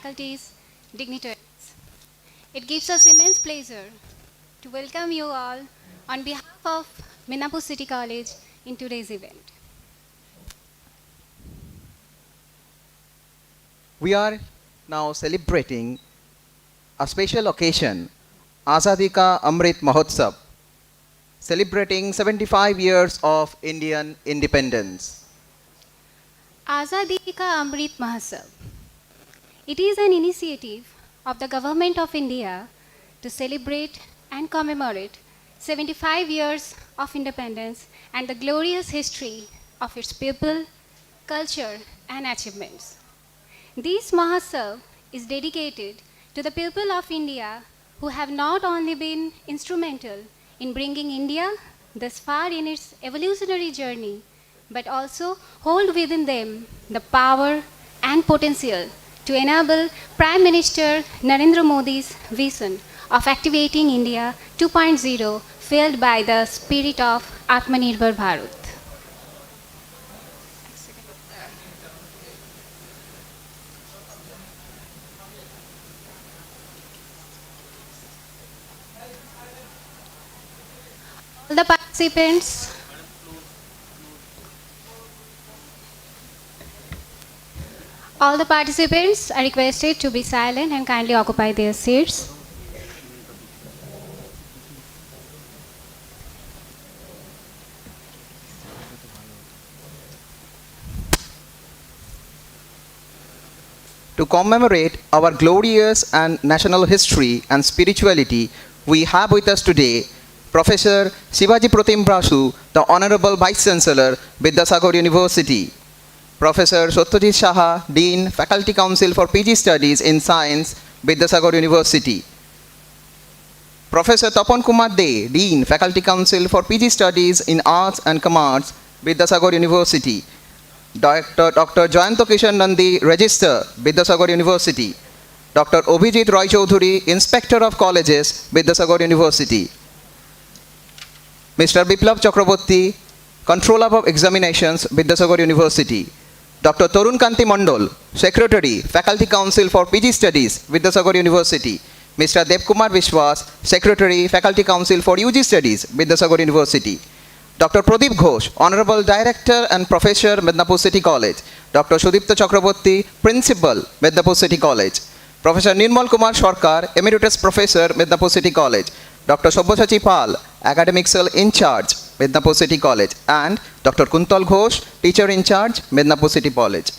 faculties, dignitaries. It gives us immense pleasure to welcome you all on behalf of Midnapore City College in today's event. We are now celebrating a special occasion, Azadi Ka Amrit Mahotsav, celebrating 75 years of Indian independence. Azadi Ka Amrit Mahotsav. It is an initiative of the Government of India to celebrate and commemorate 75 years of independence and the glorious history of its people, culture, and achievements. This Mahotsav is dedicated to the people of India who have not only been instrumental in bringing India thus far in its evolutionary journey, but also hold within them the power and potential to enable Prime Minister Narendra Modi's vision of activating India 2.0, fueled by the spirit of Atmanirbhar Bharat. All the participants are requested to be silent and kindly occupy their seats. To commemorate our glorious and national history and spirituality, we have with us today Professor Sibaji Pratim Basu, the Hon'ble Vice-Chancellor, Vidyasagar University. Professor Satyajit Saha, Dean, Faculty Council for PG Studies in Science, Vidyasagar University. Professor Tapan Kumar, Dean, Faculty Council for PG Studies in Arts and Commerce, Vidyasagar University. Dr. Jayanta Nandi, Register, Vidyasagar University. Dr. Avijit Roychoudhury, Inspector of Colleges, Vidyasagar University. Mr. Sudipta Chakrabarti, Controller of Examinations, Vidyasagar University. Dr. Tarun Kanti Mandal, Secretary, Faculty Council for PG Studies, Vidyasagar University. Mr. Devkumar Vishwas, Secretary, Faculty Council for UG Studies, Vidyasagar University. Dr. Pradip Ghosh, Honorable Director and Professor, Midnapore City College. Dr. Sudipta Chakrabarti, Principal, Midnapore City College. Professor Nirmal Kumar Sarkar, Emeritus Professor, Midnapore City College. Dr. Sabyasachi Pal, Academic Cell in Charge, Midnapore City College, and Dr. Kuntal Ghosh, Teacher in Charge, Midnapore City College.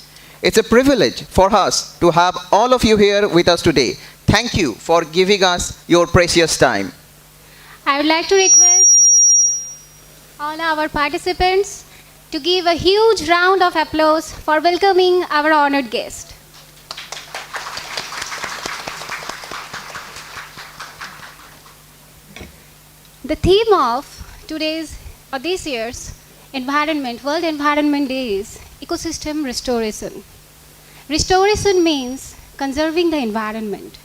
It's a privilege for us to have all of you here with us today. Thank you for giving us your precious time. I would like to request all our participants to give a huge round of applause for welcoming our honored guest. The theme of this year's World Environment Day is Ecosystem Restoration. Restoration means conserving the environment.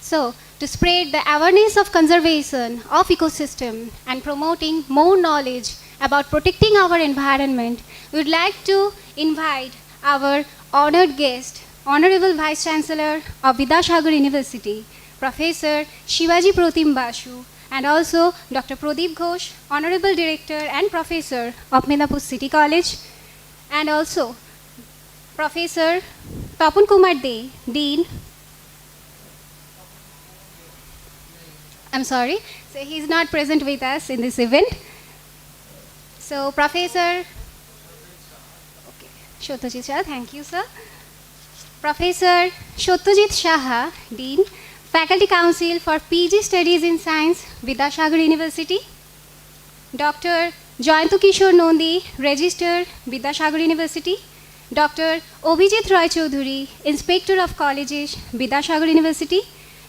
So, to spread the awareness of conservation of ecosystem and promoting more knowledge about protecting our environment, we would like to invite our honored guest, Honorable Vice-Chancellor of Vidyasagar University, Professor Sibaji Pratim Basu, and also Dr. Pradip Ghosh, Honorable Director and Professor of Midnapore City College, and also Professor Tapan Kumar, Dean. So he is not present with us in this event. So Professor Satyajit Saha, thank you, sir. Professor Satyajit Saha, Dean, Faculty Council for PG Studies in Science, Vidyasagar University. Dr. Jayanta Nandi, Register, Vidyasagar University. Dr. Avijit Roychoudhury, Inspector of Colleges, Vidyasagar University.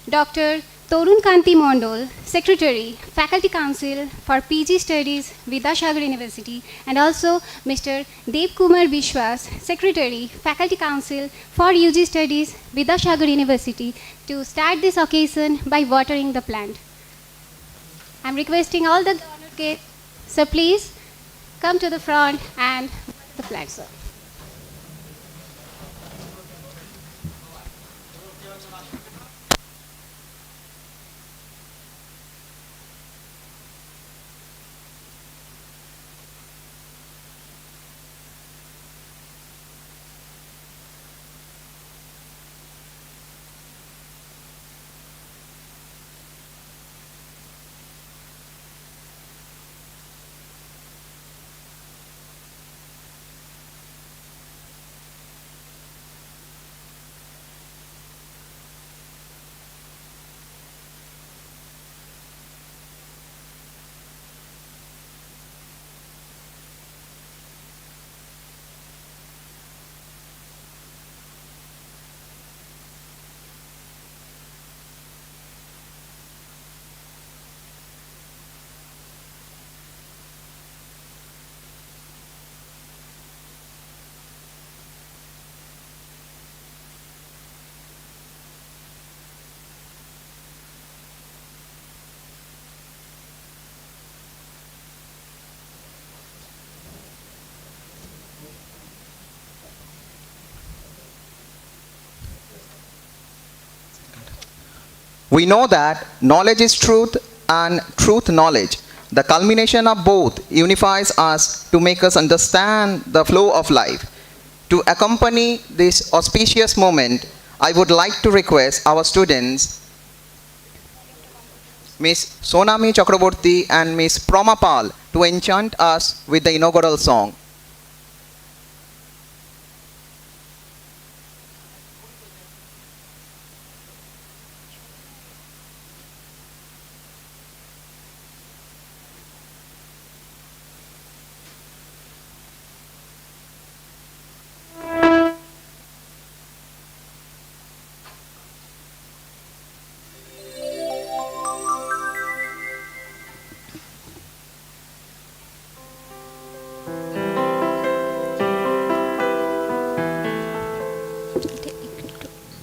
Dr. Tarun Kanti Mandal, Secretary, Faculty Council for PG Studies, Vidyasagar University, and also Mr. Devkumar Vishwas, Secretary, Faculty Council for UG Studies, Vidyasagar University, to start this occasion by watering the plant. I am requesting all the honored guests, so please come to the front and water the plant, sir. We know that knowledge is truth and truth knowledge. The culmination of both unifies us to make us understand the flow of life. To accompany this auspicious moment, I would like to request our students, Miss Sonami Chakrabarti and Miss Promapal, to enchant us with the inaugural song.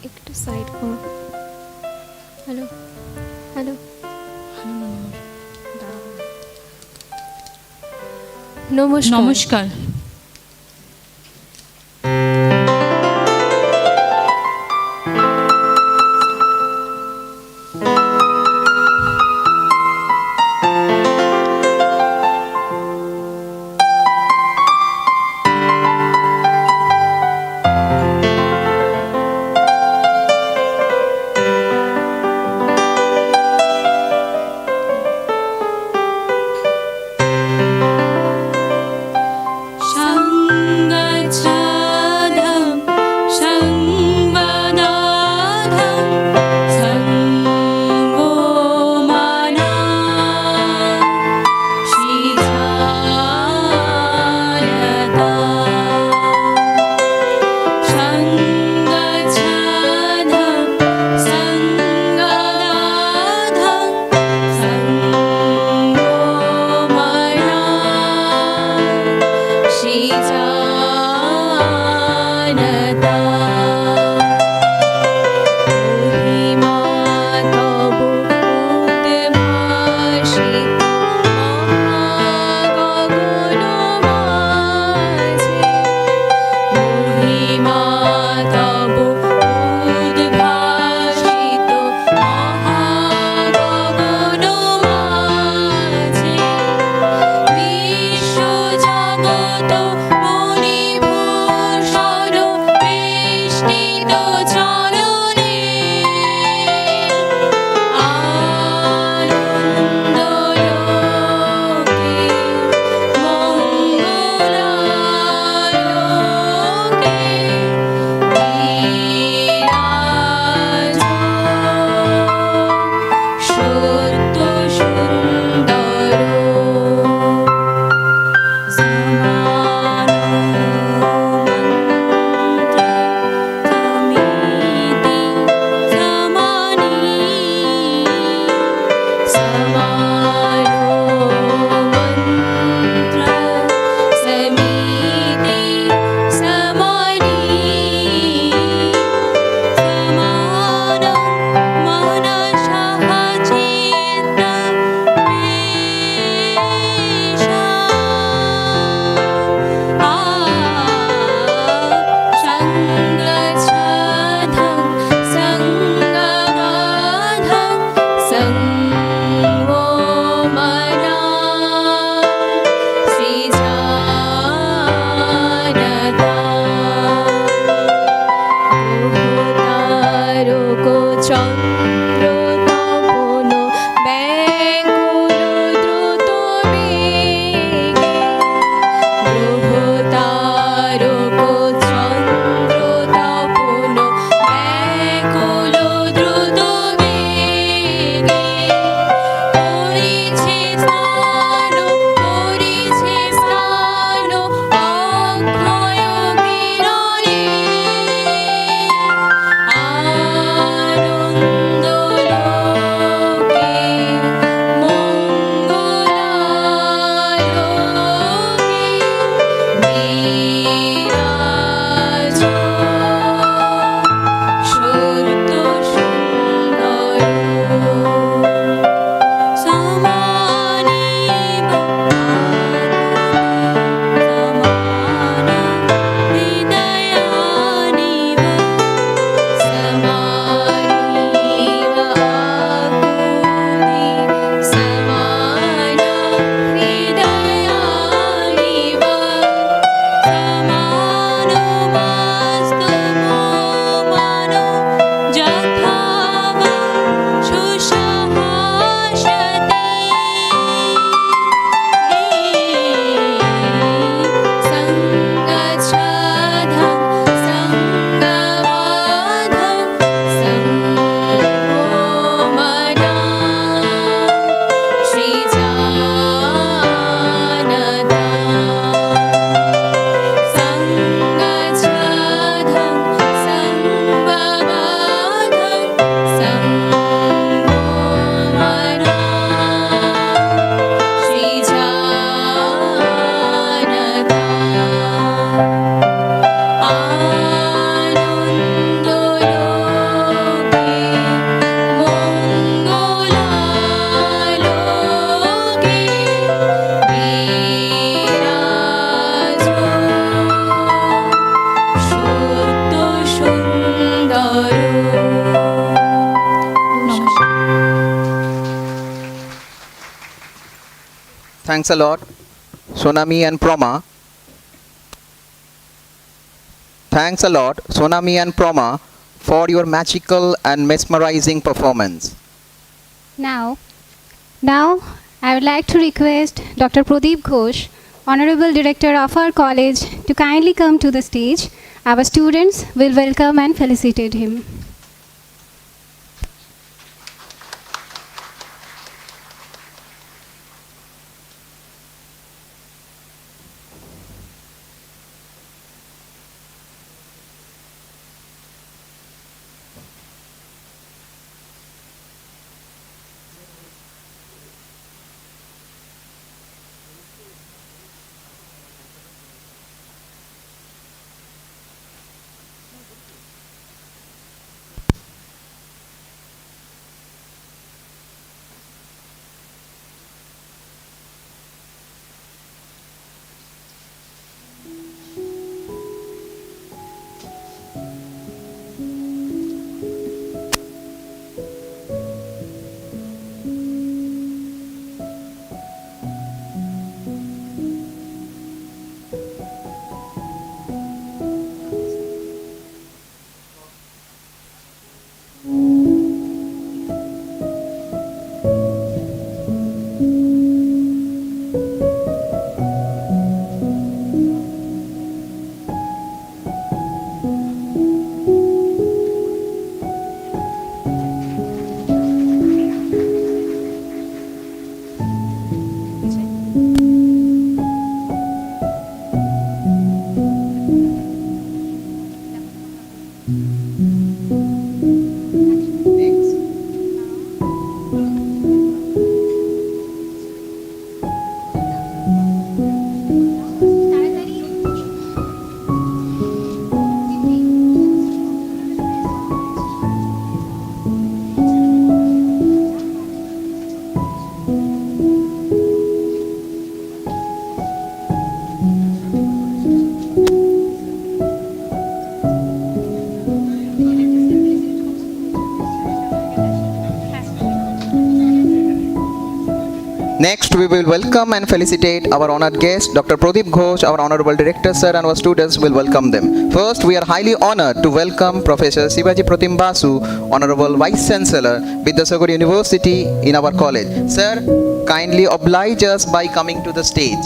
একটু side করো। Hello hello নমস্কার নমস্কার। Thanks a lot, Sonami and Proma. Thanks a lot, Sonami and Proma, for your magical and mesmerizing performance. Now, I would like to request Dr. Pradip Ghosh, Honorable Director of our college, to kindly come to the stage. Our students will welcome and felicitate him. Next, we will welcome and felicitate our honored guest, Dr. Pradip Ghosh, our Honorable Director, Sir, and our students will welcome them. First, we are highly honored to welcome Professor Sibaji Pratim Basu, Honorable Vice-Chancellor, Vidyasagar University in our college. Sir, kindly oblige us by coming to the stage.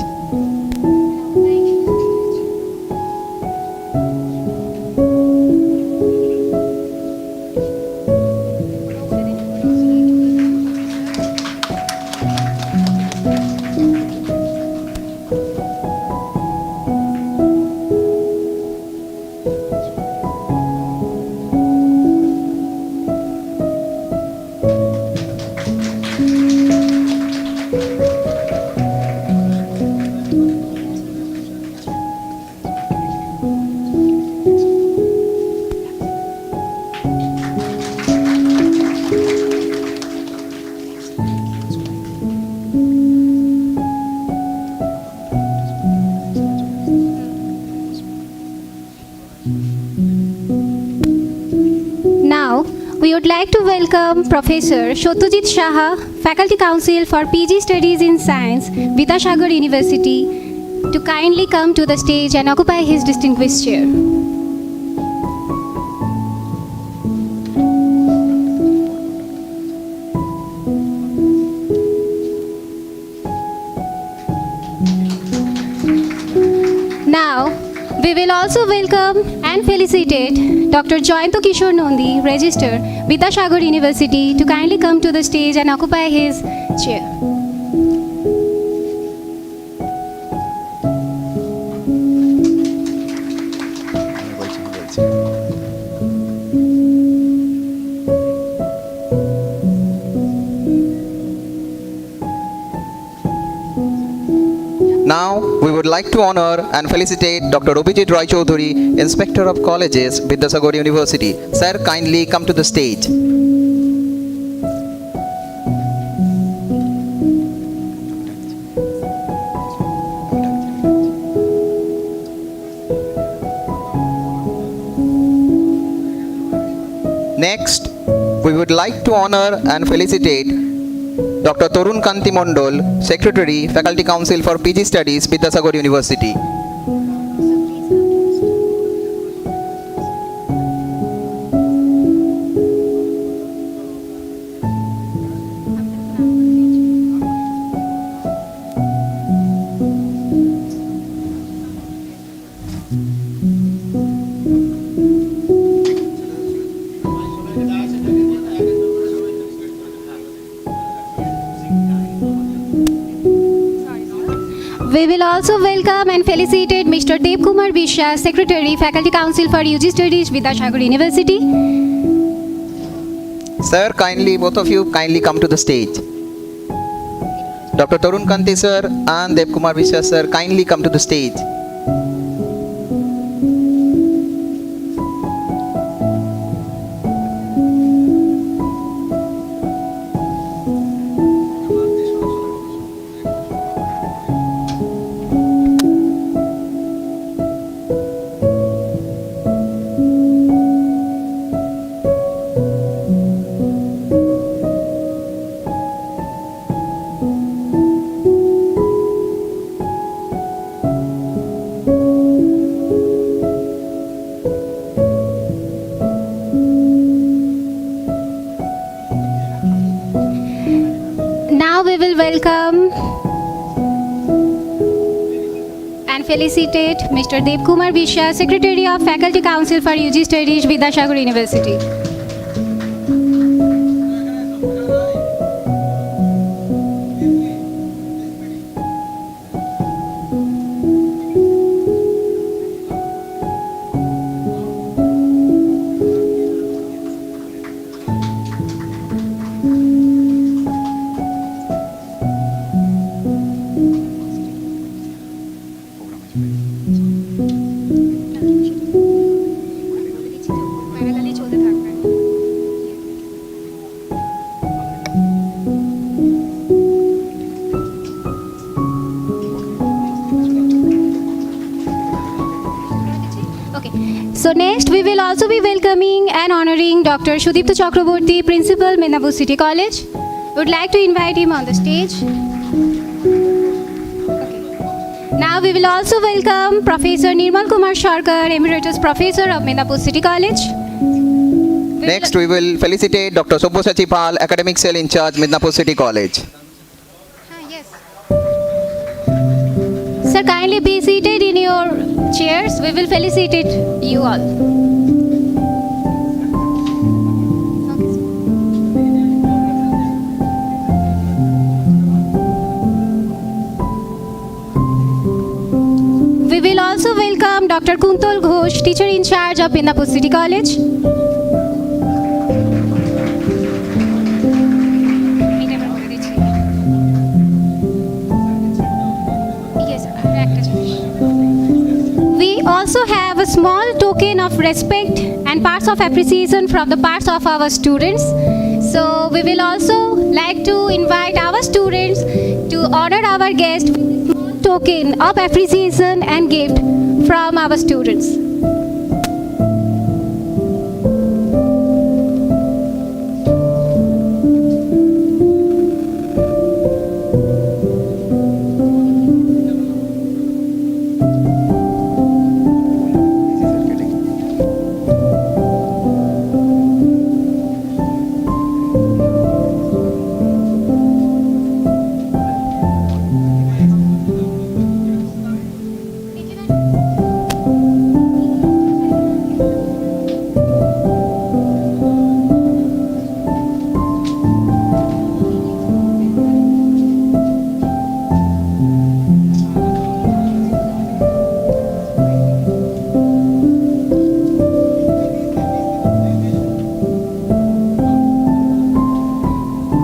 We would like to welcome Professor Satyajit Saha, Faculty Council for PG Studies in Science, Vidyasagar University, to kindly come to the stage and occupy his distinguished chair. Now, we will also welcome and felicitate Dr. Jayanta Kishore Nandi, Register, Vidyasagar University, to kindly come to the stage and occupy his chair. Now, we would like to honor and felicitate Dr. Avijit Roychoudhury, Inspector of Colleges, Vidyasagar University. Sir, kindly come to the stage. Next, we would like to honor and felicitate Dr. Torun Kanti Mondol, Secretary, Faculty Council for PG Studies, Vidyasagar University. We will also welcome and felicitate Mr. Kumar Vishya, Secretary, Faculty Council for UG Studies, Vidyasagar University. Sir, kindly, both of you, kindly come to the stage. Dr. Torun Kanti sir and Kumar Vishya sir, kindly come to the stage. Now we will welcome and felicitate Mr. Kumar Vishya, Secretary of Faculty Council for UG Studies, Vidyasagar University. So next we will also be welcoming and honoring Dr. Sudipta Chakrabarti, Principal, Midnapore City College. Would like to invite him on the stage. Okay. Now we will also welcome Professor Nirmal Kumar Sharkar, Emeritus Professor of Midnapore City College. Next, we will felicitate Dr. Sabyasachi Pal, Academic Cell in Charge, Midnapore City College. Yes. Sir, kindly be seated in your chairs. We will felicitate you all. We will also welcome Dr. Hon'ble Ghosh, Teacher in Charge of Midnapore City College. We also have a small token of respect and parts of appreciation from the parts of our students. So we will also like to invite our students to honor our guest with a small token of appreciation and gift from our students.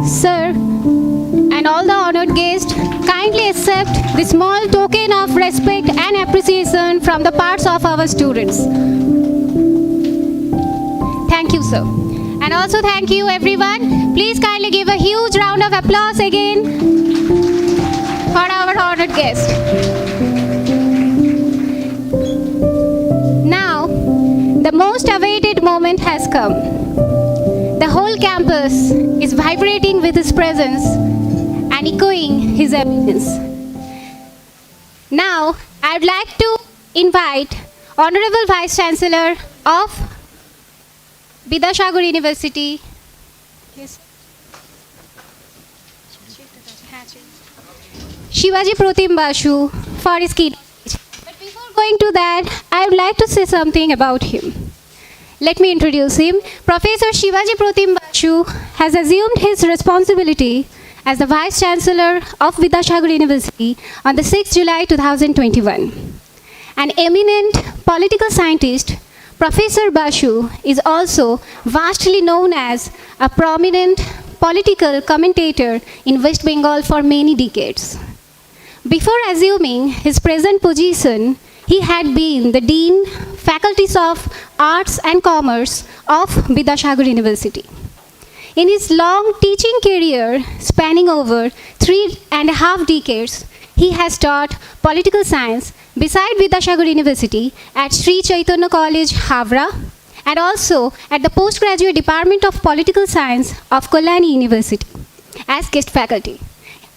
Sir, and all the honored guests, kindly accept the small token of respect and appreciation from the parts of our students. Thank you, sir. And also thank you, everyone. Please kindly give a huge round of applause again for our honored guest. Now, the most awaited moment has come. campus is vibrating with his presence and echoing his evidence. Now, I would like to invite Honorable Vice-Chancellor of Vidyasagar University, Sibaji Pratim Basu, for his keynote. But before going to that, I would like to say something about him. Let me introduce him. Professor Sibaji Pratim Basu has assumed his responsibility as the Vice-Chancellor of Vidyasagar University on the 6th July 2021. An eminent political scientist, Professor Basu is also vastly known as a prominent political commentator in West Bengal for many decades. Before assuming his present position, he had been the Dean, Faculties of Arts and Commerce of Vidyasagar University. In his long teaching career, spanning over 3.5 decades, he has taught political science beside Vidyasagar University at Sri Chaitanya College, Havra, and also at the Postgraduate Department of Political Science of Kalam University as guest faculty.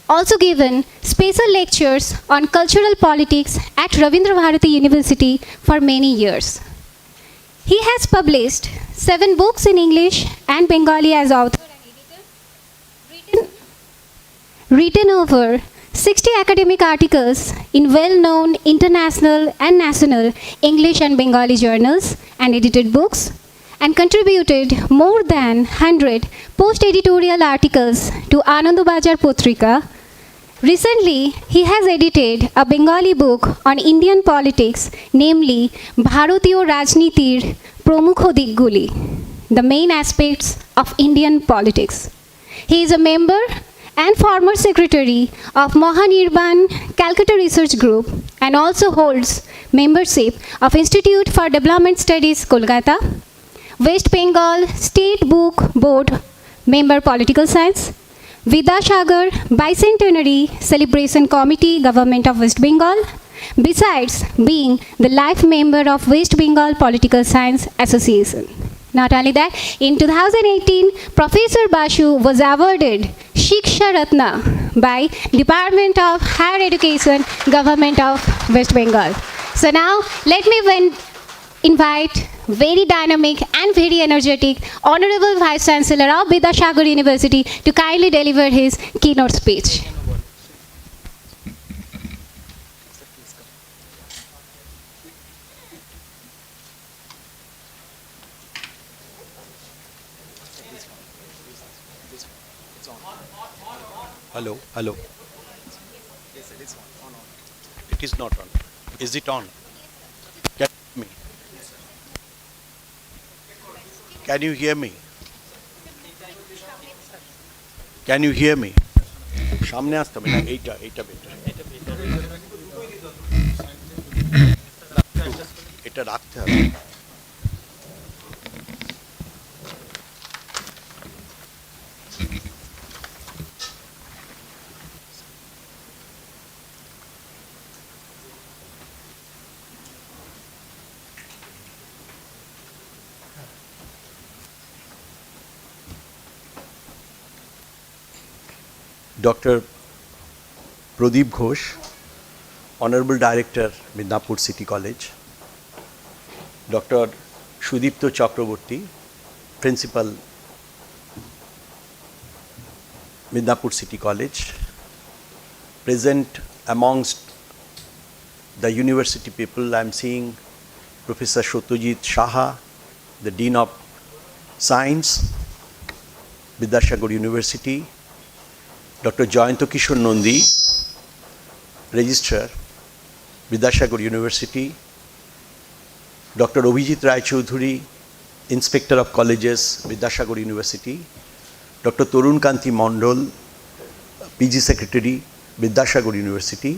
Also given special lectures on cultural politics at Ravindra Bharati University for many years. He has published 7 books in English and Bengali as author and editor, written over 60 academic articles in well-known international and national English and Bengali journals and edited books, and contributed more than 100 post-editorial articles to Anandabajar Potrika. Recently, he has edited a Bengali book on Indian politics, namely Bharatiyo Rajnitir Promukho Dikguli, the main aspects of Indian politics. He is a member and former secretary of Mahanirban Calcutta Research Group and also holds membership of Institute for Development Studies, Kolkata, West Bengal State Book Board member Political Science, Vidyasagar Bicentenary Celebration Committee, Government of West Bengal, besides being the life member of West Bengal Political Science Association. Not only that, in 2018, Professor Basu was awarded Shiksha Ratna by Department of Higher Education, Government of West Bengal. So now, let me invite very dynamic and very energetic Honorable Vice-Chancellor of Vidyasagar University to kindly deliver his keynote speech. Hello, hello. It is not on. Is it on? Can you hear me? Can you hear me? সামনে আসতে হবে না এইটা better এটা রাখতে হবে Dr. Pradip Ghosh, Honorable Director, Midnapore City College, Dr. Sudipta Chakrabarti, Principal, Midnapore City College, present amongst the university people, I am seeing Professor Satyajit Saha, the Dean of Science, Vidyasagar University, Dr. Jayanta Kishore Nandi, Registrar, Vidyasagar University, Dr. Avijit Roychoudhury, Inspector of Colleges, Vidyasagar University, Dr. Hon'ble PG Secretary, Vidyasagar University,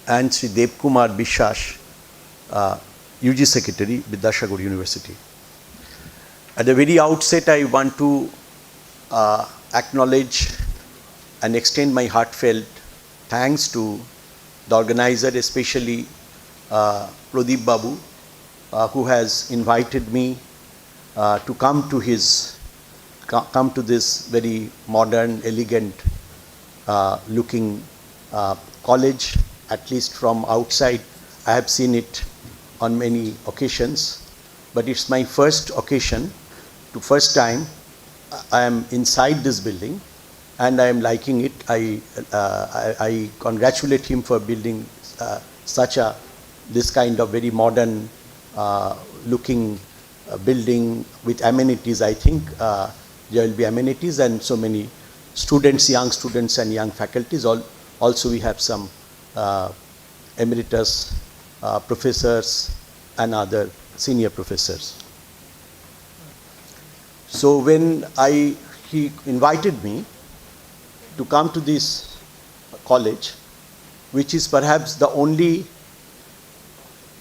and Sri Kumar UG Secretary, Vidyasagar University. At the very outset, I want to acknowledge and extend my heartfelt thanks to the organizer, especially Pradip Babu, who has invited me to come to his come to this very modern, elegant looking college, at least from outside. I have seen it on many occasions, but it's my first occasion, first time I am inside this building, and I am liking it. I congratulate him for building this kind of very modern looking building with amenities. I think there will be amenities and so many students, young students and young faculties. Also we have some emeritus professors and other senior professors. So when he invited me to come to this college, which is perhaps the only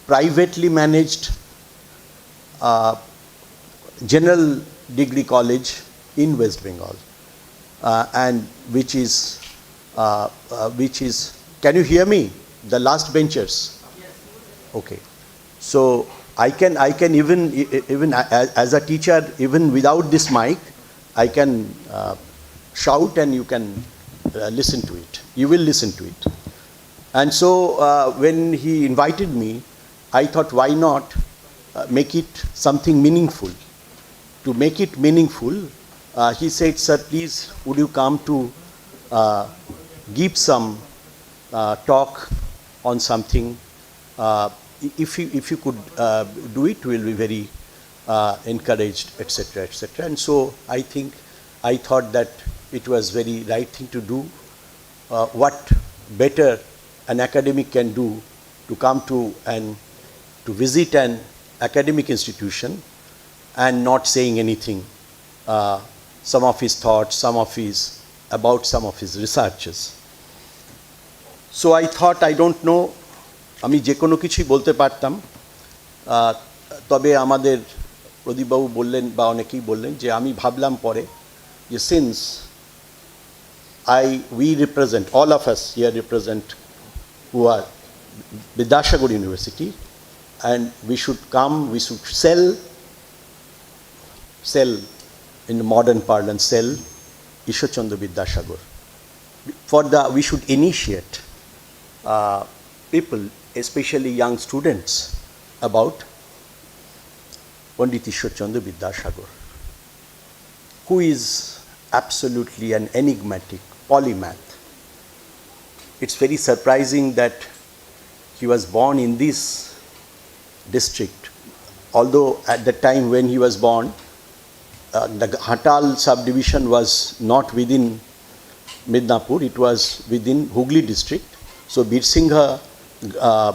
privately managed general degree college in West Bengal, and which is, can you hear me? The last benchers. Okay. So I can even as a teacher, even without this mic, I can shout and you can listen to it. You will listen to it. And so when he invited me, I thought, why not make it something meaningful? To make it meaningful, he said, sir, please, would you come to give some talk on something? If you could do it, we'll be very encouraged, etc., etc. And so I thought that it was very right thing to do. What better an academic can do to come to visit an academic institution and not saying anything, some of his thoughts, about some of his researches. So I thought, I don't know, আমি যে কোনো কিছুই বলতে পারতাম, তবে আমাদের প্রদীপবাবু বললেন বা অনেকেই বললেন যে আমি ভাবলাম পরে যে since we represent, all of us here represent who are Vidyasagar University, and we should come, we should sell in modern parlance, sell Ishwar Chandra Vidyasagar. We should initiate people, especially young students, about Pandit Ishwar Chandra Vidyasagar, who is absolutely an enigmatic polymath. It's very surprising that he was born in this district, although at the time when he was born, the Hatal subdivision was not within Midnapore, it was within Hooghly district. So Birsingha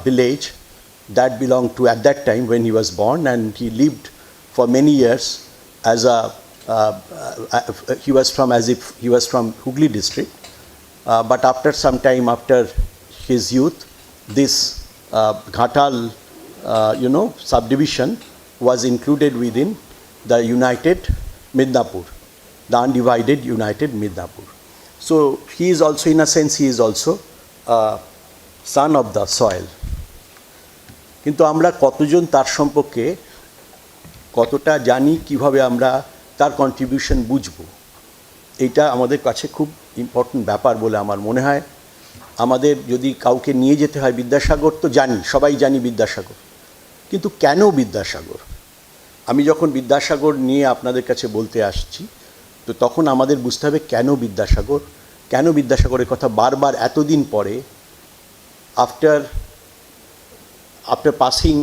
village, that belonged to at that time when he was born, and he lived for many years as he was from Hooghly district. But after some time, after his youth, this Ghatal subdivision was included within the united Midnapore, the undivided united Midnapore. So he is also, in a sense, he is also son of the soil. কিন্তু আমরা কতজন তার সম্পর্কে কতটা জানি, কিভাবে আমরা তার কন্ট্রিবিউশন বুঝবো, এটা আমাদের কাছে খুব ইম্পর্টেন্ট ব্যাপার বলে আমার মনে হয়। আমাদের যদি কাউকে নিয়ে যেতে হয়, বিদ্যাসাগর তো জানি, সবাই জানি বিদ্যাসাগর, কিন্তু কেন বিদ্যাসাগর? আমি যখন বিদ্যাসাগর নিয়ে আপনাদের কাছে বলতে আসছি, তো তখন আমাদের বুঝতে হবে কেন বিদ্যাসাগরের কথা বারবার এতদিন পরে, after passing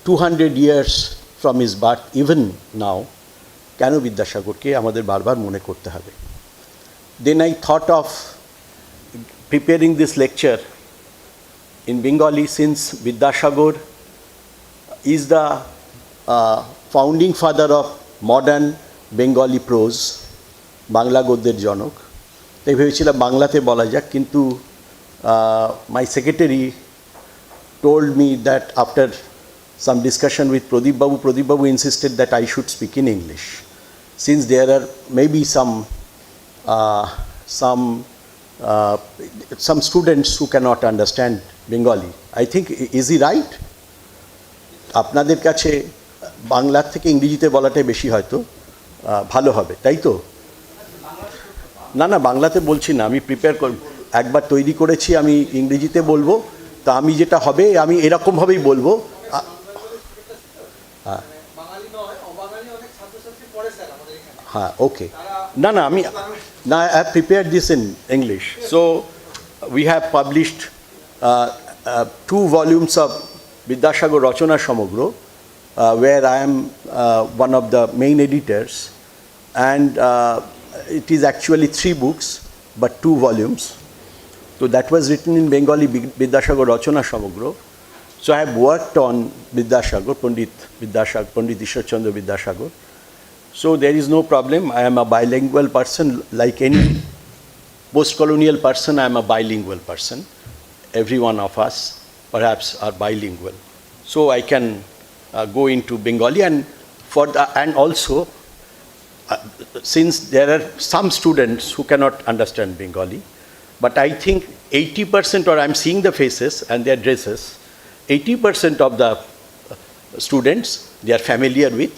200 years from his birth, even now, কেন বিদ্যাসাগরকে আমাদের বারবার মনে করতে হবে? Then I thought of preparing this lecture in Bengali, since Vidyasagar is the founding father of modern Bengali prose, Bangla গদ্যের জনক। তাই ভেবেছিলাম বাংলাতে বলা যাক, কিন্তু my secretary told me that after some discussion with Pradip Babu insisted that I should speak in English, since there are maybe some students who cannot understand Bengali. I think, is he right? আপনাদের কাছে বাংলার থেকে ইংরেজিতে বলাটাই বেশি হয়তো ভালো হবে, তাই তো? না না, বাংলাতে বলছি না, আমি প্রিপেয়ার একবার তৈরি করেছি, আমি ইংরেজিতে বলবো। তা আমি যেটা হবে আমি এরকমভাবেই বলবো। হ্যাঁ হ্যাঁ, ওকে। না না, আমি না, I have prepared this in English. So we have published 2 volumes of Vidyasagar Rachona Samogra, where I am one of the main editors, and it is actually 3 books but 2 volumes. So that was written in Bengali, Vidyasagar Rachona Samogra. So I have worked on Vidyasagar, Pandit Ishwar Chandra Vidyasagar. So there is no problem. I am a bilingual person, like any post-colonial person. I am a bilingual person. Every one of us perhaps are bilingual. So I can go into Bengali, and also since there are some students who cannot understand Bengali, but I think 80%, or I am seeing the faces and their dresses, 80% of the students, they are familiar with,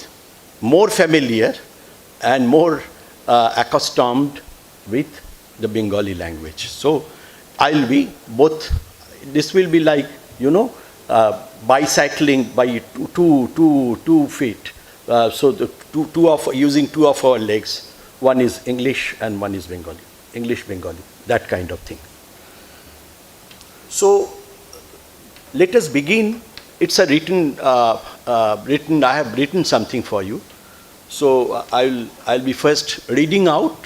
more familiar and more accustomed with the Bengali language. So I'll be both. This will be like, bicycling by two feet. So the using 2 of our legs. One is English and one is Bengali. English Bengali, that kind of thing. So let us begin. It's a written. I have written something for you. So I'll be first reading out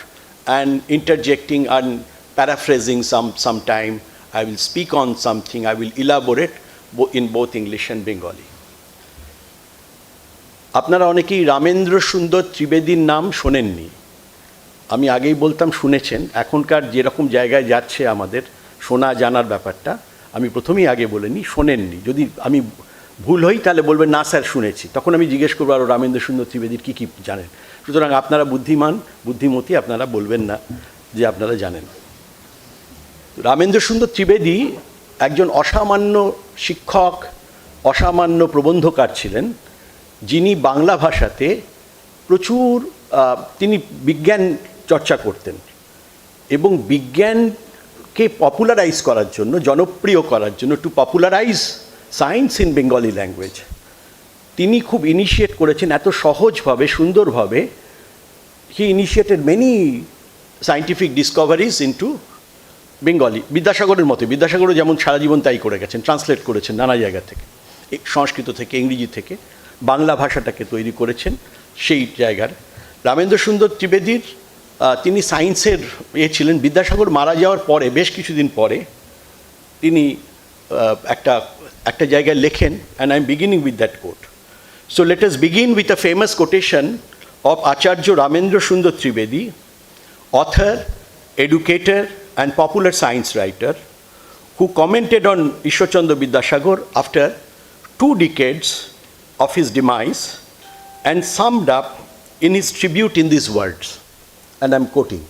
and interjecting and paraphrasing sometime. I will speak on something. I will elaborate in both English and Bengali. আপনারা অনেকেই রামেন্দ্র সুন্দর ত্রিবেদীর নাম শোনেননি। আমি আগেই বলতাম শুনেছেন। এখনকার যেরকম জায়গায় যাচ্ছে আমাদের শোনা জানার ব্যাপারটা, আমি প্রথমেই আগে বলিনি শোনেননি। যদি আমি ভুল হই তাহলে বলবেন না স্যার শুনেছি, তখন আমি জিজ্ঞেস করবো আরও রামেন্দ্র সুন্দর ত্রিবেদীর কী কী জানেন। সুতরাং আপনারা বুদ্ধিমতী, আপনারা বলবেন না যে আপনারা জানেন। রামেন্দ্র সুন্দর ত্রিবেদী একজন অসামান্য শিক্ষক, অসামান্য প্রবন্ধকার ছিলেন, যিনি বাংলা ভাষাতে প্রচুর তিনি বিজ্ঞান চর্চা করতেন এবং বিজ্ঞানকে পপুলারাইজ করার জন্য, জনপ্রিয় করার জন্য, to popularize science in Bengali language তিনি খুব ইনিশিয়েট করেছেন এত সহজভাবে, সুন্দরভাবে। He initiated many scientific discoveries into Bengali. বিদ্যাসাগরের মতো, বিদ্যাসাগরও যেমন সারা জীবন তাই করে গেছেন, ট্রান্সলেট করেছেন নানা জায়গা থেকে, সংস্কৃত থেকে, ইংরেজি থেকে বাংলা ভাষাটাকে তৈরি করেছেন সেই জায়গার। রামেন্দ্র সুন্দর ত্রিবেদীর তিনি সায়েন্সের ছিলেন। বিদ্যাসাগর মারা যাওয়ার পরে, বেশ কিছুদিন পরে, তিনি একটা জায়গায় লেখেন, and I am beginning with that quote. So let us begin with a famous quotation of Acharya Ramendra Sundar Trivedi, author, educator and popular science writer, who commented on Ishwar Chandra Vidyasagar after 2 decades of his demise and summed up in his tribute in these words, and I'm quoting.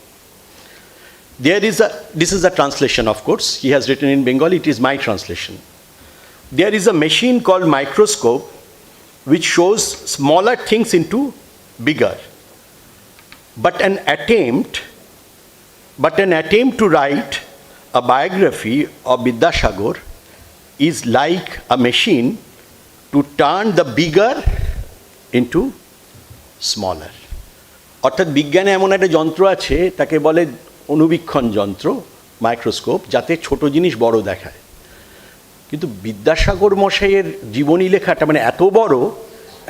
This is a translation, of course. He has written in Bengali, it is my translation. There is a machine called microscope which shows smaller things into bigger. But an attempt to write a biography of Vidyasagar is like a machine to turn the bigger into smaller. অর্থাৎ বিজ্ঞানে এমন একটা যন্ত্র আছে, তাকে বলে অনুবীক্ষণ যন্ত্র, microscope, যাতে ছোট জিনিস বড় দেখায়। কিন্তু বিদ্যাসাগর মশাইয়ের জীবনী লেখাটা মানে এত বড়,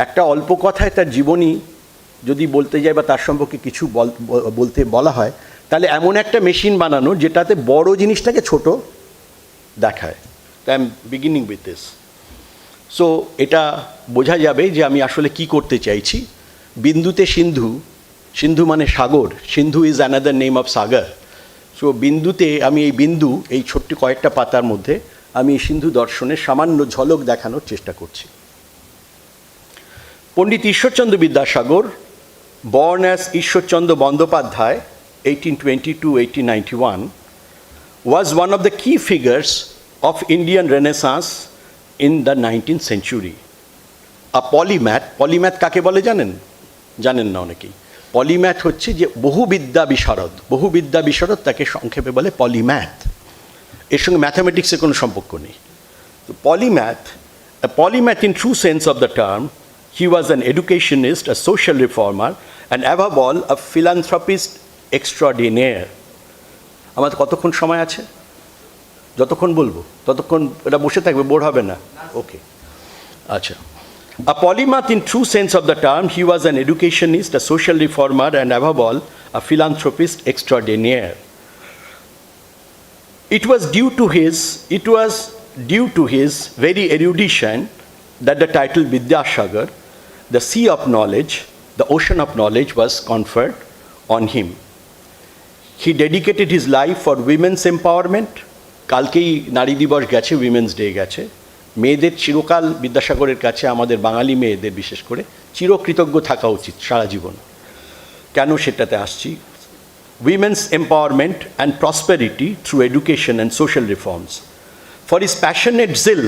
একটা অল্প কথায় তার জীবনী যদি বলতে যায় বা তার সম্পর্কে কিছু বলা হয়, তাহলে এমন একটা মেশিন বানানো যেটাতে বড় জিনিসটাকে ছোট দেখায়। তাই I am beginning with this. So এটা বোঝা যাবে যে আমি আসলে কি করতে চাইছি। বিন্দুতে সিন্ধু, সিন্ধু মানে সাগর, Sindhu is another name of sagar. So বিন্দুতে আমি এই ছোট্ট কয়েকটা পাতার মধ্যে আমি সিন্ধু দর্শনের সামান্য ঝলক দেখানোর চেষ্টা করছি। পণ্ডিত Ishwarchandra Vidyasagar, born as Ishwarchandra Bandyopadhyay, 1820 to 1891, was one of the key figures of Indian Renaissance in the 19th century. A polymath কাকে বলে জানেন? জানেন না অনেকেই। পলিম্যাথ হচ্ছে যে বহুবিদ্যা বিশারদ তাকে সংক্ষেপে বলে পলিম্যাথ। এর সঙ্গে ম্যাথামেটিক্সের কোনো সম্পর্ক নেই। তো polymath in true sense of the term, he was an educationist, a social reformer, and above all, a philanthropist extraordinaire. আমাদের কতক্ষণ সময় আছে? যতক্ষণ বলবো ততক্ষণ এটা বসে থাকবে, বোর হবে না? ওকে, আচ্ছা। A polymath in true sense of the term, he was an educationist, a social reformer, and above all, a philanthropist extraordinaire. It was due to his very erudition that the title Vidyasagar, the sea of knowledge, the ocean of knowledge, was conferred on him. He dedicated his life for women's empowerment. কালকেই নারী দিবস গেছে, women's day গেছে। মেয়েদের চিরকাল বিদ্যাসাগরের কাছে, আমাদের বাঙালি মেয়েদের বিশেষ করে, চিরকৃতজ্ঞ থাকা উচিত সারা জীবন। কেন সেটাতে আসছি। Women's empowerment and prosperity through education and social reforms. For his passionate zeal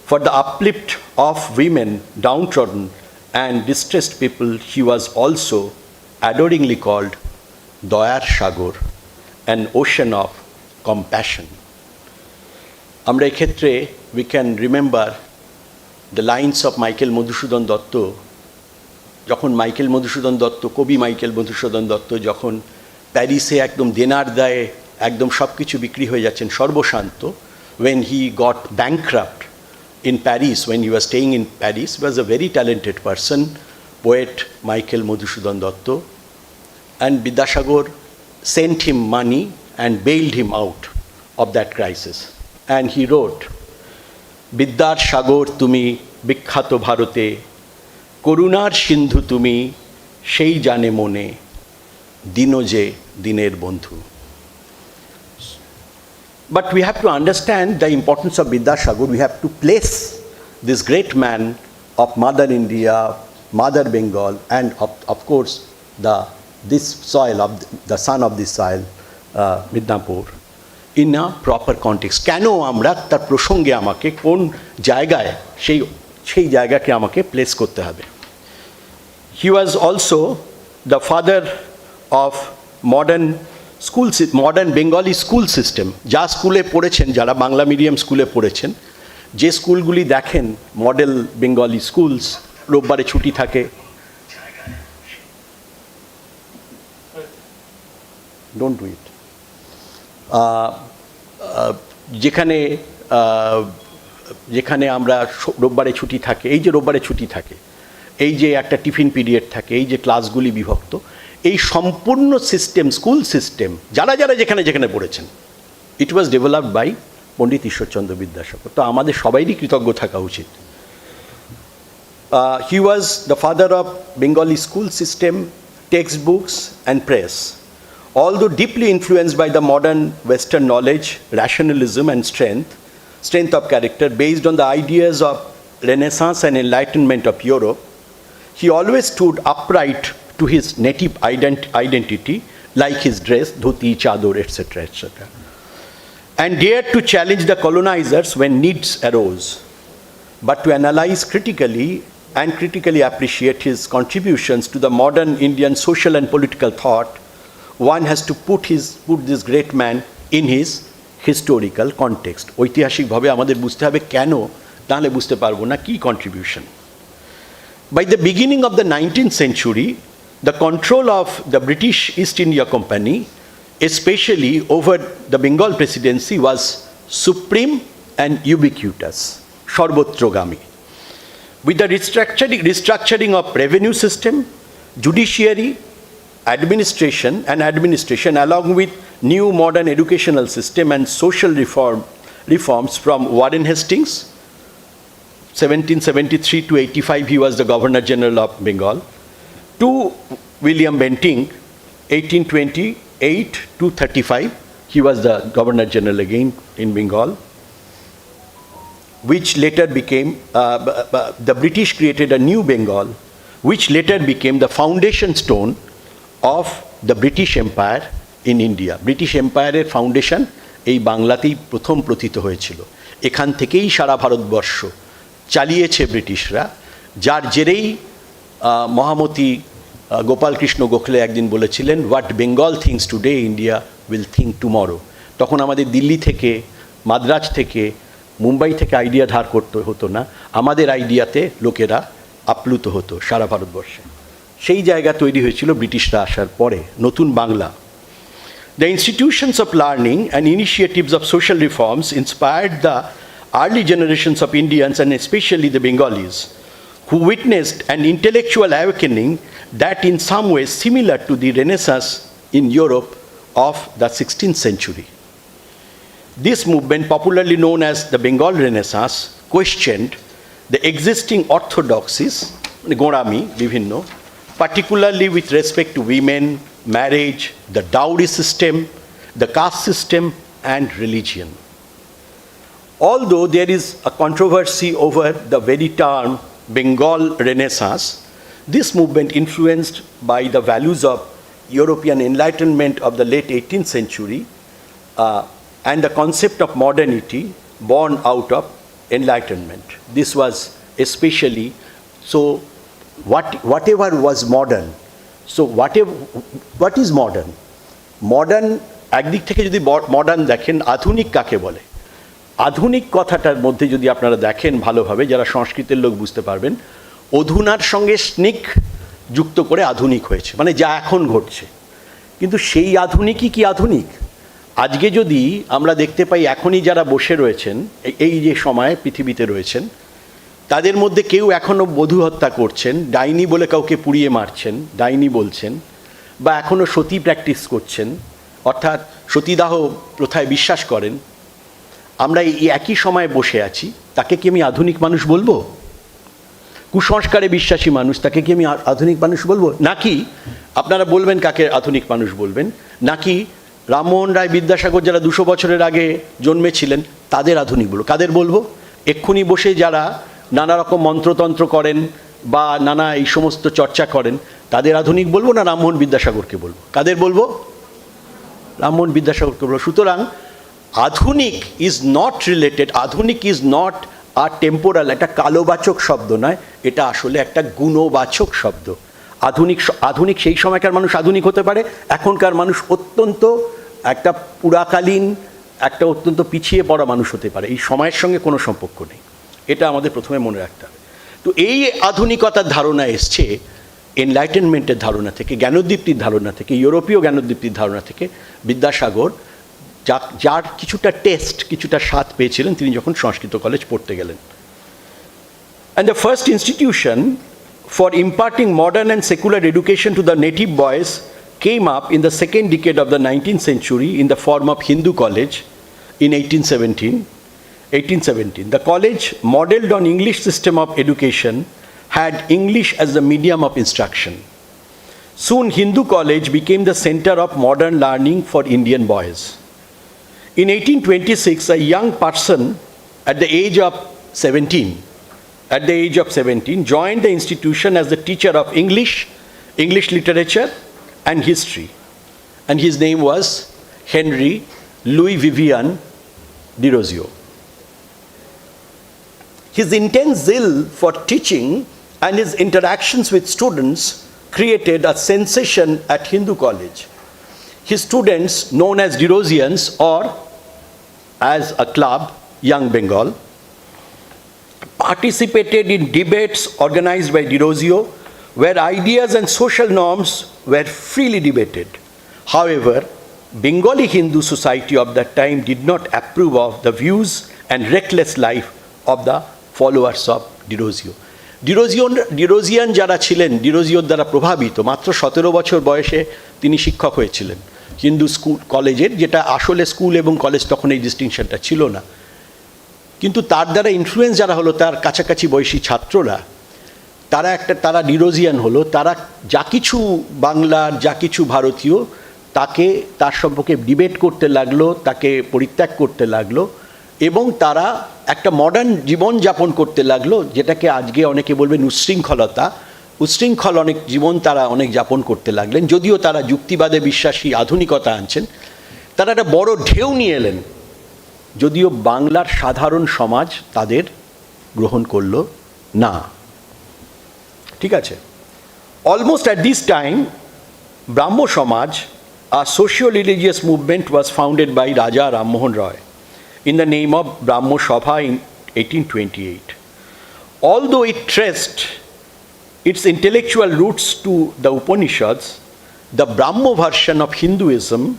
for the uplift of women, downtrodden and distressed people, he was also adoringly called Dayar Sagar, an ocean of compassion. আমরা এক্ষেত্রে we can remember the lines of Michael Madhusudan Dotto. যখন কবি Michael Madhusudan Dutta যখন প্যারিসে একদম দেনার দায়ে একদম সব কিছু বিক্রি হয়ে যাচ্ছেন, সর্বশান্ত, when he got bankrupt in Paris, when he was staying in Paris, was a very talented person, poet Michael Madhusudan Dotto, and Vidyasagar sent him money and bailed him out of that crisis. And he wrote, বিদ্যার সাগর তুমি বিখ্যাত ভারতে, করুণার সিন্ধু তুমি সেই জানে মনে, দিনো যে দিনের বন্ধু. But we have to understand the importance of Vidyasagar. We have to place this great man of Mother India, Mother Bengal, and of course this soil, of the son of this soil, Midnapore, in a proper context. কেন আমরা তার প্রসঙ্গে আমাকে কোন জায়গায় সেই জায়গাকে আমাকে প্লেস করতে হবে। He was also the father of modern Bengali school system. যা স্কুলে পড়েছেন, যারা বাংলা মিডিয়াম স্কুলে পড়েছেন, যে স্কুলগুলি দেখেন মডেল বেঙ্গলি স্কুলস, রোববারে ছুটি থাকে, ডোন্ট ডু ইট, যেখানে আমরা রোববারে ছুটি থাকে, এই যে রোববারে ছুটি থাকে, এই যে একটা টিফিন পিরিয়ড থাকে, এই যে ক্লাসগুলি বিভক্ত, এই সম্পূর্ণ সিস্টেম, স্কুল সিস্টেম, যারা যেখানে পড়েছেন, it was developed by Pandit Ishwarchandra Vidyasagar. তো আমাদের সবাইরই কৃতজ্ঞ থাকা উচিত। He was the father of Bengali school system, text books and press. Although deeply influenced by the modern Western knowledge, rationalism and strength of character based on the ideas of Renaissance and Enlightenment of Europe, he always stood upright to his native identity, like his dress, dhoti, chador, etc., etc., and dared to challenge the colonizers when needs arose. But to analyze critically and critically appreciate his contributions to the modern Indian social and political thought, one has to put this great man in his historical context. ঐতিহাসিকভাবে আমাদের বুঝতে হবে কেন, তাহলে বুঝতে পারবো না কি contribution. By the beginning of the 19th century, the control of the British East India Company, especially over the Bengal Presidency, was supreme and ubiquitous, সর্বত্রগামী. With the restructuring of revenue system, judiciary, administration along with new modern educational system and social reforms from Warren Hastings 1773 to 85, he was the Governor General of Bengal, to William Bentinck 1828 to 35, he was the Governor General again in Bengal, which later became the British created a new Bengal, which later became the foundation stone of the British Empire in India. British Empire foundation এই বাংলাতেই প্রথম প্রথিত হয়েছিল। এখান থেকেই সারা ভারতবর্ষ চালিয়েছে ব্রিটিশরা, যার জেরেই মহামতি গোপাল কৃষ্ণ গোখলে একদিন বলেছিলেন, what Bengal things today India will think tomorrow. তখন আমাদের দিল্লি থেকে, মাদ্রাজ থেকে, মুম্বাই থেকে আইডিয়া ধার করতে হতো না, আমাদের আইডিয়াতে লোকেরা আপ্লুত হতো সারা ভারতবর্ষে। সেই জায়গা তৈরি হয়েছিল ব্রিটিশরা আসার পরে, নতুন Bangla. The institutions of learning and initiatives of social reforms inspired the early generations of Indians, and especially the Bengalis, who witnessed an intellectual awakening that in some ways similar to the Renaissance in Europe of the 16th century. This movement, popularly known as the Bengal Renaissance, questioned the existing orthodoxies, Gorami, Bibhinno, particularly with respect to women, marriage, the dowry system, the caste system, and religion. Although there is a controversy over the very term Bengal Renaissance, this movement, influenced by the values of European Enlightenment of the late 18th century and the concept of modernity born out of Enlightenment. This was especially so. Whatever was modern, so what is modern? Modern একদিক থেকে যদি modern দেখেন, আধুনিক কাকে বলে? আধুনিক কথাটার মধ্যে যদি আপনারা দেখেন ভালোভাবে, যারা সংস্কৃতের লোক বুঝতে পারবেন, অধুনার সঙ্গে স্নিক যুক্ত করে আধুনিক হয়েছে, মানে যা এখন ঘটছে। কিন্তু সেই আধুনিকই কি আধুনিক? আজকে যদি আমরা দেখতে পাই, এখনই যারা বসে রয়েছেন, এই যে সময়ে পৃথিবীতে রয়েছেন, তাদের মধ্যে কেউ এখনও বধূ হত্যা করছেন, ডাইনি বলে কাউকে পুড়িয়ে মারছেন, ডাইনি বলছেন, বা এখনও সতী প্র্যাকটিস করছেন, অর্থাৎ সতীদাহ প্রথায় বিশ্বাস করেন। আমরা এই একই সময়ে বসে আছি, তাকে কি আমি আধুনিক মানুষ বলবো? কুসংস্কারে বিশ্বাসী মানুষ, তাকে কি আমি আধুনিক মানুষ বলবো? নাকি আপনারা বলবেন কাকে আধুনিক মানুষ বলবেন? নাকি রামমোহন রায়, বিদ্যাসাগর যারা 200 বছরের আগে জন্মেছিলেন তাদের আধুনিক বলবো? কাদের বলবো? এক্ষুনি বসে যারা নানা রকম মন্ত্রতন্ত্র করেন বা নানা এই সমস্ত চর্চা করেন, তাদের আধুনিক বলবো না রামমোহন বিদ্যাসাগরকে বলবো? কাদের বলবো? রামমোহন বিদ্যাসাগরকে বলবো। সুতরাং আধুনিক ইজ নট রিলেটেড, আধুনিক ইজ নট আর টেম্পোরাল, একটা কালোবাচক শব্দ নয়, এটা আসলে একটা গুণবাচক শব্দ। আধুনিক সেই সময়কার মানুষ আধুনিক হতে পারে, এখনকার মানুষ অত্যন্ত একটা পুরাকালীন, একটা অত্যন্ত পিছিয়ে পড়া মানুষ হতে পারে। এই সময়ের সঙ্গে কোনো সম্পর্ক নেই, এটা আমাদের প্রথমে মনে রাখতে হবে। তো এই আধুনিকতার ধারণা এসছে এনলাইটেনমেন্টের ধারণা থেকে, জ্ঞানোদ্দীপ্তির ধারণা থেকে, ইউরোপীয় জ্ঞানোদ্দীপ্তির ধারণা থেকে। বিদ্যাসাগর যার কিছুটা টেস্ট, কিছুটা স্বাদ পেয়েছিলেন তিনি যখন সংস্কৃত কলেজ পড়তে গেলেন। And the first institution for imparting modern and secular education to the native boys came up in the second decade of the 19th century in the form of Hindu College in 1817. The college, modeled on English system of education, had English as the medium of instruction. Soon Hindu College became the center of modern learning for Indian boys. In 1826, a young person at the age of 17, joined the institution as the teacher of English literature and history. And his name was Henry Louis Vivian de Rozier. His intense zeal for teaching and his interactions with students created a sensation at Hindu College. His students, known as de Rozians or as a club, Young Bengal, participated in debates organized by de Rozier, where ideas and social norms were freely debated. However, Bengali Hindu society of that time did not approve of the views and reckless life of the followers of de Rozier. de Rozian যারা ছিলেন, de Rozier দ্বারা প্রভাবিত, মাত্র 17 বছর বয়সে তিনি শিক্ষক হয়েছিলেন হিন্দু স্কুল কলেজের, যেটা আসলে স্কুল এবং কলেজ তখন এই ডিস্টিংশনটা ছিল না। কিন্তু তার দ্বারা ইনফ্লুয়েন্স যারা হলো, তার কাছাকাছি বয়সী ছাত্ররা, তারা de Rozian হলো, তারা যা কিছু বাংলার, যা কিছু ভারতীয়, তার সম্পর্কে ডিবেট করতে লাগলো, তাকে পরিত্যাগ করতে লাগলো, এবং তারা একটা মডার্ন জীবন যাপন করতে লাগলো, যেটাকে আজকে অনেকে বলবেন উচ্ছৃঙ্খলতা, উচ্ছৃঙ্খল অনেক জীবন তারা অনেক যাপন করতে লাগলেন। যদিও তারা যুক্তিবাদে বিশ্বাসী, আধুনিকতা আনছেন, তারা একটা বড় ঢেউ নিয়ে এলেন, যদিও বাংলার সাধারণ সমাজ তাদের গ্রহণ করল না। ঠিক আছে, Almost at this time, Brahmo Samaj, a socio-religious movement, was founded by Raja Ram Mohan Roy in the name of Brahmo Sabha in 1828. Although it traced its intellectual roots to the Upanishads, the Brahmo version of Hinduism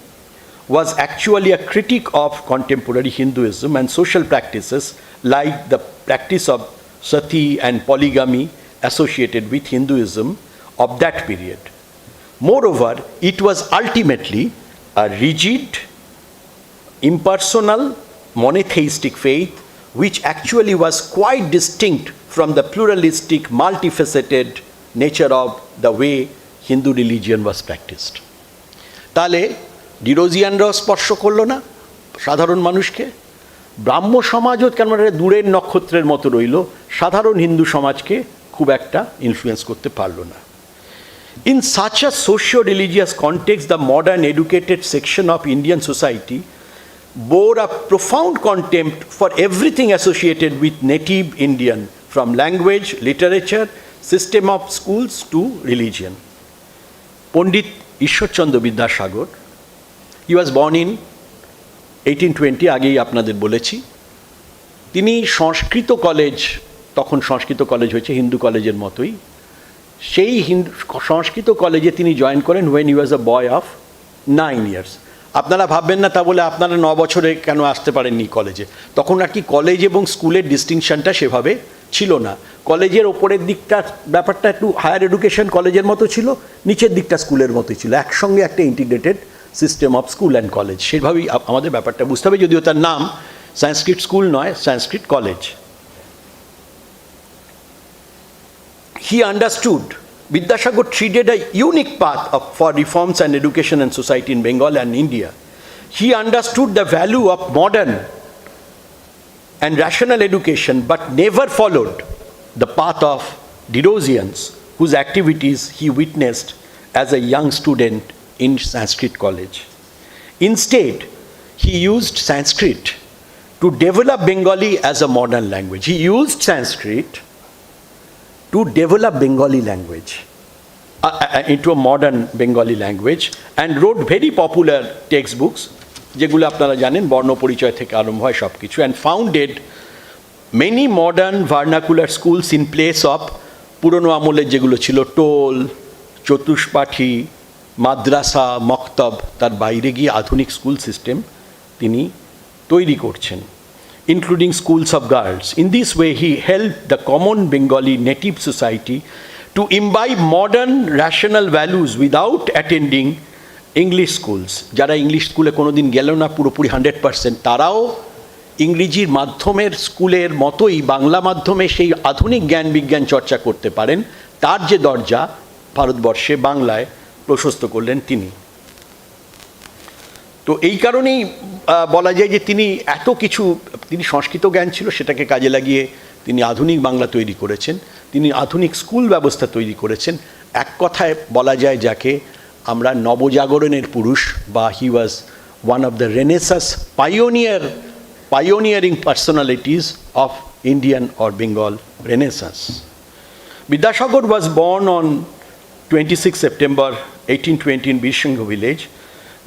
was actually a critique of contemporary Hinduism and social practices like the practice of sati and polygamy associated with Hinduism of that period. Moreover, it was ultimately a rigid, impersonal, monotheistic faith which actually was quite distinct from the pluralistic, multifaceted nature of the way Hindu religion was practiced. তাহলে ডিরোজিয়ানরাও স্পর্শ করলো না সাধারণ মানুষকে, ব্রাহ্ম সমাজও কেন দূরের নক্ষত্রের মতো রইল, সাধারণ হিন্দু সমাজকে খুব একটা ইনফ্লুয়েন্স করতে পারলো না। In such a socio-religious context, the modern educated section of Indian society bore a profound contempt for everything associated with native Indian, from language, literature, system of schools to religion. Pandit Ishwarchandra Vidyasagar, he was born in 1820, আগেই আপনাদের বলেছি। তিনি সংস্কৃত college, তখন সংস্কৃত college হয়েছে হিন্দু কলেজের মতোই, সেই সংস্কৃত কলেজে তিনি জয়েন করেন when he was a boy of 9 years. আপনারা ভাববেন না তা বলে আপনারা 9 বছরে কেন আসতে পারেননি কলেজে, তখন আর কি কলেজ এবং স্কুলের ডিস্টিংশনটা সেভাবে ছিল না। কলেজের ওপরের দিকটা ব্যাপারটা একটু হায়ার এডুকেশন কলেজের মতো ছিল, নিচের দিকটা স্কুলের মতোই ছিল, একসঙ্গে একটা integrated system of school and college. সেভাবেই আমাদের ব্যাপারটা বুঝতে হবে, যদিও তার নাম সংস্কৃত স্কুল নয়, সংস্কৃত college. He understood, Vidyasagar treated a unique path for reforms and education and society in Bengal and India. He understood the value of modern and rational education, but never followed the path of Derosians, whose activities he witnessed as a young student in Sanskrit college. Instead, he used Sanskrit to develop Bengali as a modern language. He used Sanskrit to develop Bengali language into a modern Bengali language and wrote very popular textbooks, যেগুলো আপনারা জানেন বর্ণ পরিচয় থেকে আরম্ভ হয় সব কিছু, and founded many modern vernacular schools in place of পুরনো আমলের যেগুলো ছিল টোল, চতুষ্পাঠী, মাদ্রাসা, মক্তব, তার বাইরে গিয়ে আধুনিক স্কুল সিস্টেম তিনি তৈরি করছেন, including schools of girls. In this way, he helped the common Bengali native society to imbibe modern rational values without attending English schools. যারা ইংলিশ স্কুলে কোনোদিন গেল না পুরোপুরি 100%, তারাও ইংরেজির মাধ্যমের স্কুলের মতোই বাংলা মাধ্যমে সেই আধুনিক জ্ঞান বিজ্ঞান চর্চা করতে পারেন, তার যে দরজা ভারতবর্ষে বাংলায় প্রশস্ত করলেন তিনি। তো এই কারণেই বলা যায় যে তিনি এত কিছু, তিনি সংস্কৃত জ্ঞান ছিল সেটাকে কাজে লাগিয়ে তিনি আধুনিক বাংলা তৈরি করেছেন, তিনি আধুনিক স্কুল ব্যবস্থা তৈরি করেছেন। এক কথায় বলা যায় যাকে আমরা নবজাগরণের পুরুষ, বা he was one of the renaissance pioneering personalities of Indian or Bengal Renaissance. Vidyasagar was born on 26 September 1820 in Bishingho village.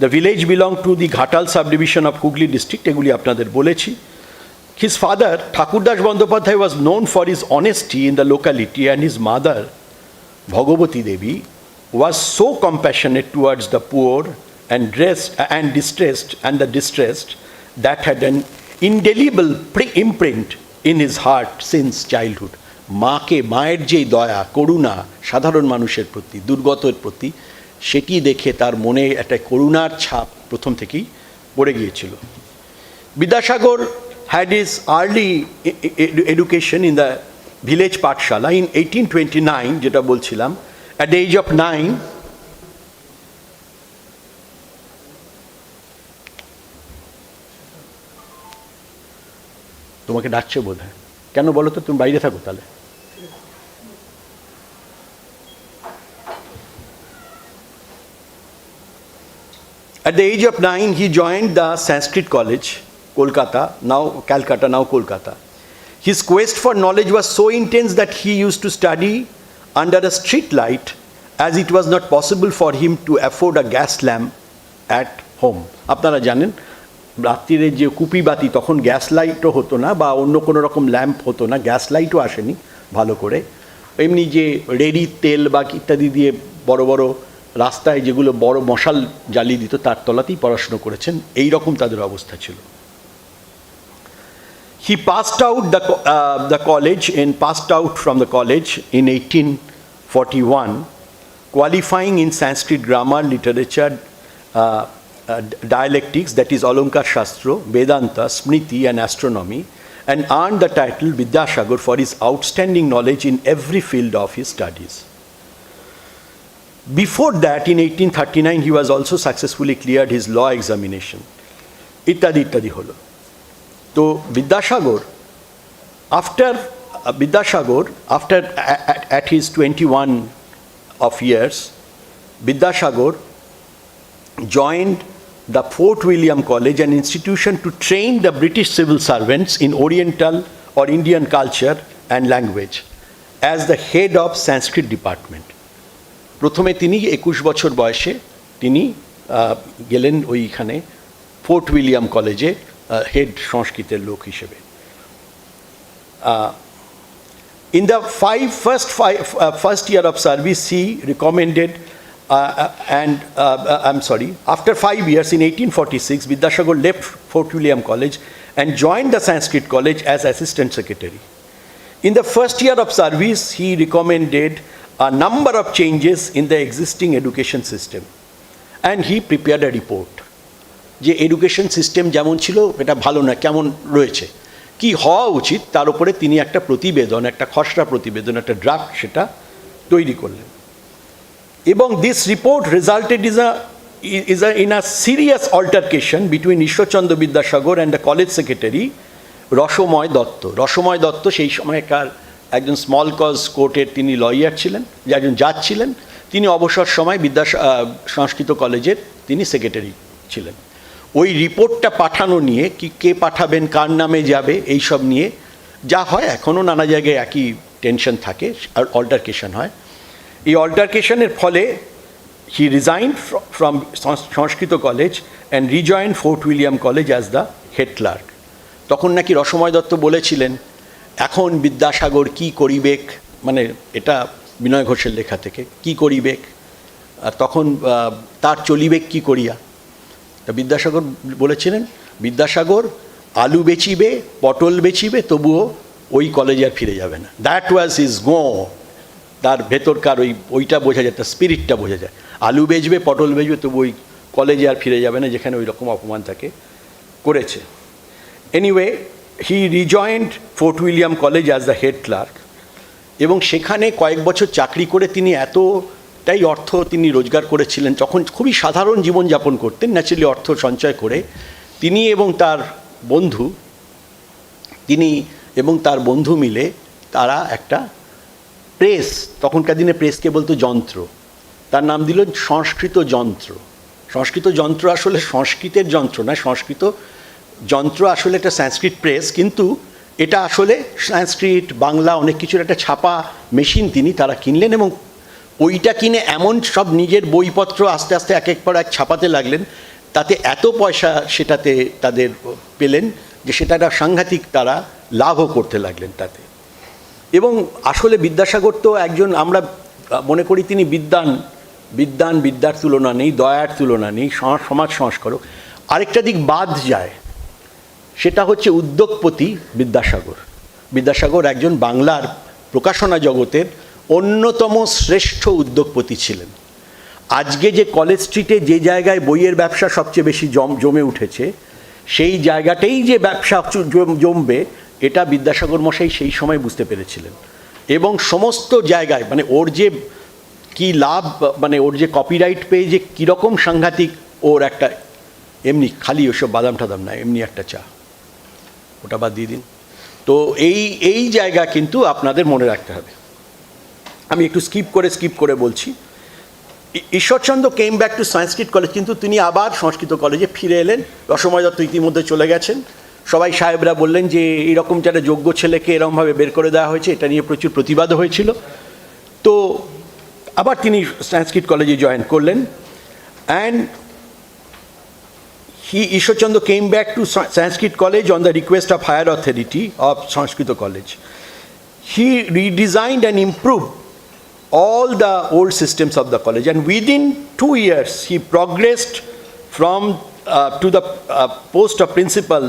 The village belonged to the Ghatal subdivision of Hooghly district, এগুলি আপনাদের বলেছি। His father, Thakurdas Bandyopadhyay, was known for his honesty in the locality, and his mother, Bhagavati Devi, was so compassionate towards the poor and the distressed that had an indelible imprint in his heart since childhood. মায়ের যে দয়া, করুণা সাধারণ মানুষের প্রতি, দুর্গতের প্রতি, সেটি দেখে তার মনে একটা করুণার ছাপ প্রথম থেকেই পড়ে গিয়েছিল। Vidyasagar had his early education in the village Pathshala in 1829, যেটা বলছিলাম, at the age of 9. তোমাকে ডাকছে বোধ হয়, কেন বলো তো, তুমি বাইরে থাকো তাহলে। At the age of 9, he joined the Sanskrit College, Calcutta, now Kolkata. His quest for knowledge was so intense that he used to study under a street light as it was not possible for him to afford a gas lamp at home. আপনারা জানেন রাত্রিরে যে কুপি বাতি তখন gas লাইটও হতো না বা অন্য কোনো রকম ল্যাম্প হতো না, গ্যাস লাইটও আসেনি ভালো করে, এমনি যে রেডি তেল বা ইত্যাদি দিয়ে বড় বড় রাস্তায় যেগুলো বড় মশাল জ্বালিয়ে দিত তার তলাতেই পড়াশুনো করেছেন, এই রকম তাদের অবস্থা ছিল। He passed out from the college in 1841, qualifying in Sanskrit grammar, literature, dialectics, that is Alankar Shastra, Vedanta, Smriti and astronomy, and earned the title Vidyasagar for his outstanding knowledge in every field of his studies. Before that, in 1839, he was also successfully cleared his law examination. Ittadi holo. So Vidyasagar, after at his 21 of years, Vidyasagar joined the Fort William College, an institution to train the British civil servants in Oriental or Indian culture and language, as the head of Sanskrit department. প্রথমে তিনি 21 বছর বয়সে তিনি গেলেন ওইখানে fort William কলেজে head সংস্কৃতের লোক হিসেবে। In the first year of service, he recommended after 5 years, in 1846, Vidyasagar left Fort William College and joined the Sanskrit College as assistant secretary. In the first year of service, he recommended a number of changes in the existing education system, and he prepared a report. যে education system যেমন ছিল এটা ভালো না, কেমন রয়েছে, কি হওয়া উচিত, তার উপরে তিনি একটা প্রতিবেদন, একটা খসড়া প্রতিবেদন, একটা ড্রাফট সেটা তৈরি করলেন। এবং this report resulted in a serious altercation between Ishwarchandra Vidyasagar and the college secretary Rasamay Dutta. Rasamay Dutta সেই সময়কার একজন স্মল কজ কোর্টের তিনি লয়ার ছিলেন, একজন জাজ ছিলেন, তিনি অবসর সময় সংস্কৃত কলেজের তিনি সেক্রেটারি ছিলেন। ওই রিপোর্টটা পাঠানো নিয়ে কে পাঠাবেন, কার নামে যাবে, এইসব নিয়ে যা হয় এখনও নানা জায়গায় একই টেনশন থাকে আর অল্টারকেশন হয়। এই অল্টারকেশনের ফলে he resigned from Sanskrit college and rejoined Fort William college as the head clerk. তখন নাকি রসময় দত্ত বলেছিলেন, এখন বিদ্যাসাগর কি করিবেক, মানে এটা বিনয় ঘোষের লেখা থেকে, কি করিবেক, আর তখন তার চলিবেক কি করিয়া। তা বিদ্যাসাগর বলেছিলেন, বিদ্যাসাগর আলু বেচিবে, পটল বেচিবে, তবুও ওই কলেজে আর ফিরে যাবে না। দ্যাট ওয়াজ হিজ গো। তার ভেতরকার ওইটা বোঝা যায়, তার স্পিরিটটা বোঝা যায়। আলু বেচবে, পটল বেচবে, তবু ওই কলেজে আর ফিরে যাবে না যেখানে ওই রকম অপমান তাকে করেছে। Anyway, he rejoined Fort William college as the head clerk, এবং সেখানে কয়েক বছর চাকরি করে তিনি এতটাই অর্থ তিনি রোজগার করেছিলেন, তখন খুবই সাধারণ জীবনযাপন করতেন, ন্যাচারালি অর্থ সঞ্চয় করে তিনি এবং তার বন্ধু মিলে তারা একটা প্রেস, তখনকার দিনে প্রেসকে বলতো যন্ত্র, তার নাম দিল সংস্কৃত যন্ত্র। সংস্কৃত যন্ত্র আসলে সংস্কৃতের যন্ত্র না, সংস্কৃত যন্ত্র আসলে একটা সংস্কৃত প্রেস, কিন্তু এটা আসলে সংস্কৃত বাংলা অনেক কিছুর একটা ছাপা মেশিন তারা কিনলেন, এবং ওইটা কিনে এমন সব নিজের বইপত্র আস্তে আস্তে এক পর এক ছাপাতে লাগলেন, তাতে এত পয়সা সেটাতে তাদের পেলেন যে সেটা একটা সাংঘাতিক তারা লাভও করতে লাগলেন তাতে। এবং আসলে বিদ্যাসাগর তো একজন, আমরা মনে করি তিনি বিদ্যার তুলনা নেই, দয়ার তুলনা নেই, সমাজ সংস্কারক। আরেকটা দিক বাদ যায়, সেটা হচ্ছে উদ্যোগপতি বিদ্যাসাগর একজন বাংলার প্রকাশনা জগতের অন্যতম শ্রেষ্ঠ উদ্যোগপতি ছিলেন। আজকে যে কলেজ স্ট্রিটে যে জায়গায় বইয়ের ব্যবসা সবচেয়ে বেশি জমে উঠেছে, সেই জায়গাটাই যে ব্যবসা জমবে এটা বিদ্যাসাগর মশাই সেই সময় বুঝতে পেরেছিলেন। এবং সমস্ত জায়গায় মানে ওর যে কি লাভ, মানে ওর যে কপিরাইট পেয়ে যে কীরকম সাংঘাতিক, ওর একটা এমনি খালি ওসব বাদাম টাদাম না, এমনি একটা চা, ওটা বাদ দিয়ে দিন। তো এই জায়গা কিন্তু আপনাদের মনে রাখতে হবে। আমি একটু স্কিপ করে বলছি। Ishwarchandra came back to Sanskrit college, কিন্তু তিনি আবার সংস্কৃত কলেজে ফিরে এলেন। রসময় দত্ত ইতিমধ্যে চলে গেছেন। সবাই সাহেবরা বললেন যে এইরকম একটা যোগ্য ছেলেকে এরকমভাবে বের করে দেওয়া হয়েছে, এটা নিয়ে প্রচুর প্রতিবাদ হয়েছিল। তো আবার তিনি সংস্কৃত কলেজে জয়েন করলেন, and Ishwarchandra came back to Sanskrit College on the request of higher authority of Sanskrit College. He redesigned and improved all the old systems of the college, and within 2 years he progressed from to the post of principal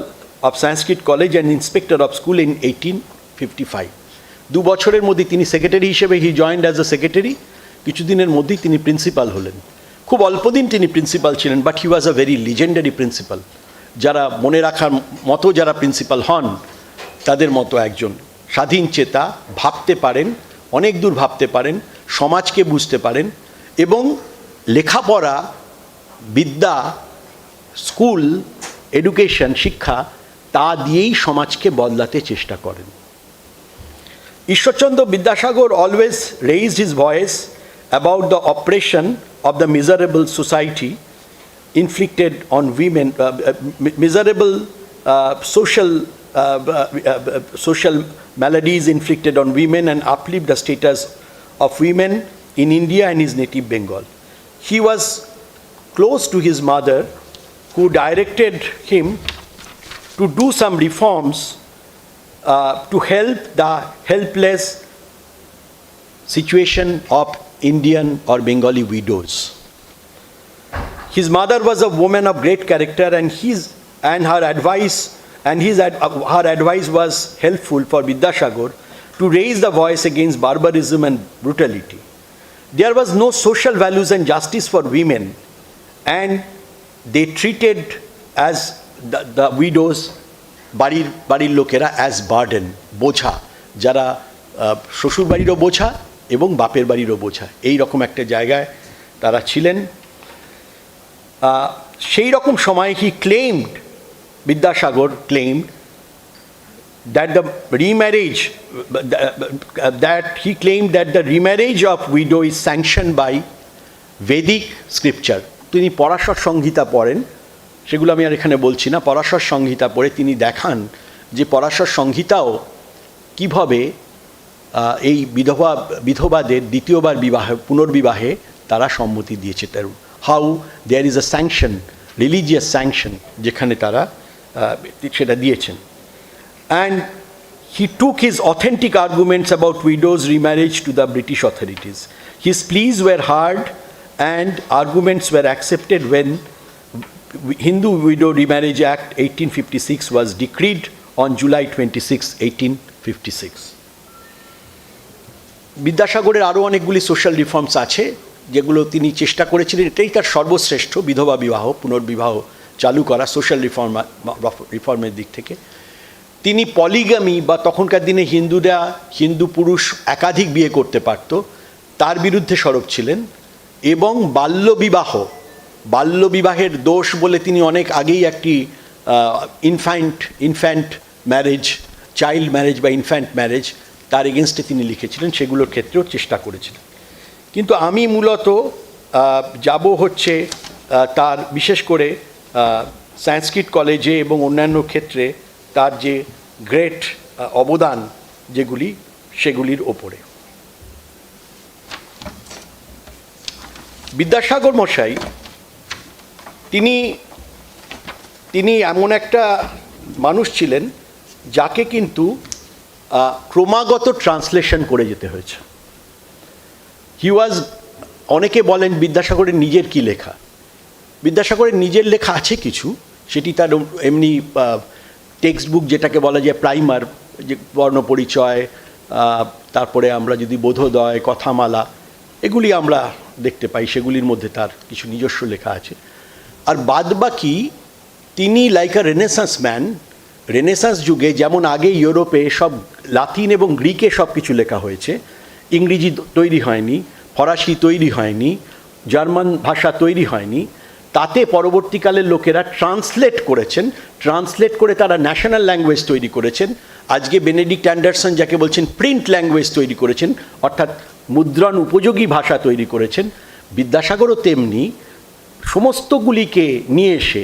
of Sanskrit College and inspector of school in 1855. 2 বছরের মধ্যে তিনি secretary হিসেবে হি joined as a secretary, কিছুদিনের মধ্যেই তিনি principal হলেন। খুব অল্প দিন তিনি প্রিন্সিপাল ছিলেন, but he was a very legendary principal. যারা মনে রাখার মতো যারা প্রিন্সিপাল হন তাদের মতো একজন স্বাধীন চেতা, ভাবতে পারেন, অনেক দূর ভাবতে পারেন, সমাজকে বুঝতে পারেন, এবং লেখাপড়া, বিদ্যা, স্কুল, এডুকেশন, শিক্ষা, তা দিয়েই সমাজকে বদলাতে চেষ্টা করেন। Ishwarchandra Vidyasagar always raised his voice about the oppression of the miserable society inflicted on women, miserable social maladies inflicted on women, and uplift the status of women in India and his native Bengal. He was close to his mother, who directed him to do some reforms to help the helpless situation of Indian or Bengali widows. His mother was a woman of great character, and her advice was helpful for Vidyasagar to raise the voice against barbarism and brutality. There was no social values and justice for women, and they treated as the widows, বাড়ির লোকেরা, as burden, বোঝা, যারা শ্বশুর বাড়িরও বোঝা এবং বাপের বাড়িরও বোঝা, এই রকম একটা জায়গায় তারা ছিলেন। সেই রকম সময় Vidyasagar claimed that the remarriage of widow is sanctioned by Vedic scripture. তিনি পরাশর সংহিতা পড়েন, সেগুলো আমি আর এখানে বলছি না। পরাশর সংহিতা পড়ে তিনি দেখান যে পরাশর সংহিতাও কীভাবে এই বিধবাদের দ্বিতীয়বার পুনর্বিবাহে তারা সম্মতি দিয়েছে। How there is a sanction, religious sanction, যেখানে তারা সেটা দিয়েছেন। And he took his authentic arguments about widows remarriage to the British authorities. His pleas were heard and arguments were accepted when Hindu Widow Remarriage Act 1856 was decreed on July 26, 1856. বিদ্যাসাগরের আরও অনেকগুলি social reforms আছে যেগুলো তিনি চেষ্টা করেছিলেন। এটাই তার সর্বশ্রেষ্ঠ, বিধবা বিবাহ, পুনর্বিবাহ চালু করা সোশ্যাল রিফর্মের দিক থেকে। তিনি পলিগামি, বা তখনকার দিনে হিন্দু পুরুষ একাধিক বিয়ে করতে পারত, তার বিরুদ্ধে সরব ছিলেন, এবং বাল্যবিবাহের দোষ বলে তিনি অনেক আগেই একটি ইনফ্যান্ট ম্যারেজ, চাইল্ড ম্যারেজ বা ইনফ্যান্ট ম্যারেজ, তার এগেনস্টে তিনি লিখেছিলেন, সেগুলোর ক্ষেত্রেও চেষ্টা করেছিলেন। কিন্তু আমি মূলত যাব হচ্ছে তার বিশেষ করে সংস্কৃত কলেজে এবং অন্যান্য ক্ষেত্রে তার যে গ্রেট অবদান যেগুলি, সেগুলির ওপরে। বিদ্যাসাগর মশাই তিনি এমন একটা মানুষ ছিলেন যাকে কিন্তু ক্রমাগত ট্রান্সলেশন করে যেতে হয়েছে। অনেকে বলেন বিদ্যাসাগরের নিজের কি লেখা। বিদ্যাসাগরের নিজের লেখা আছে কিছু, সেটি তার এমনি টেক্সট বুক, যেটাকে বলা যায় প্রাইমার, যে বর্ণপরিচয়, তারপরে আমরা যদি বোধোদয়, কথামালা, এগুলি আমরা দেখতে পাই, সেগুলির মধ্যে তার কিছু নিজস্ব লেখা আছে। আর বাদবাকি তিনি লাইক আ রেনেসাঁস ম্যান, রেনেসাঁস যুগে যেমন আগে ইউরোপে সব লাতিন এবং গ্রিকে সব কিছু লেখা হয়েছে, ইংরেজি তৈরি হয়নি, ফরাসি তৈরি হয়নি, জার্মান ভাষা তৈরি হয়নি, তাতে পরবর্তীকালের লোকেরা ট্রান্সলেট করে তারা ন্যাশনাল ল্যাঙ্গুয়েজ তৈরি করেছেন। আজকে বেনেডিক্ট অ্যান্ডারসন যাকে বলছেন প্রিন্ট ল্যাঙ্গুয়েজ তৈরি করেছেন, অর্থাৎ মুদ্রণ উপযোগী ভাষা তৈরি করেছেন। বিদ্যাসাগরও তেমনি সমস্তগুলিকে নিয়ে এসে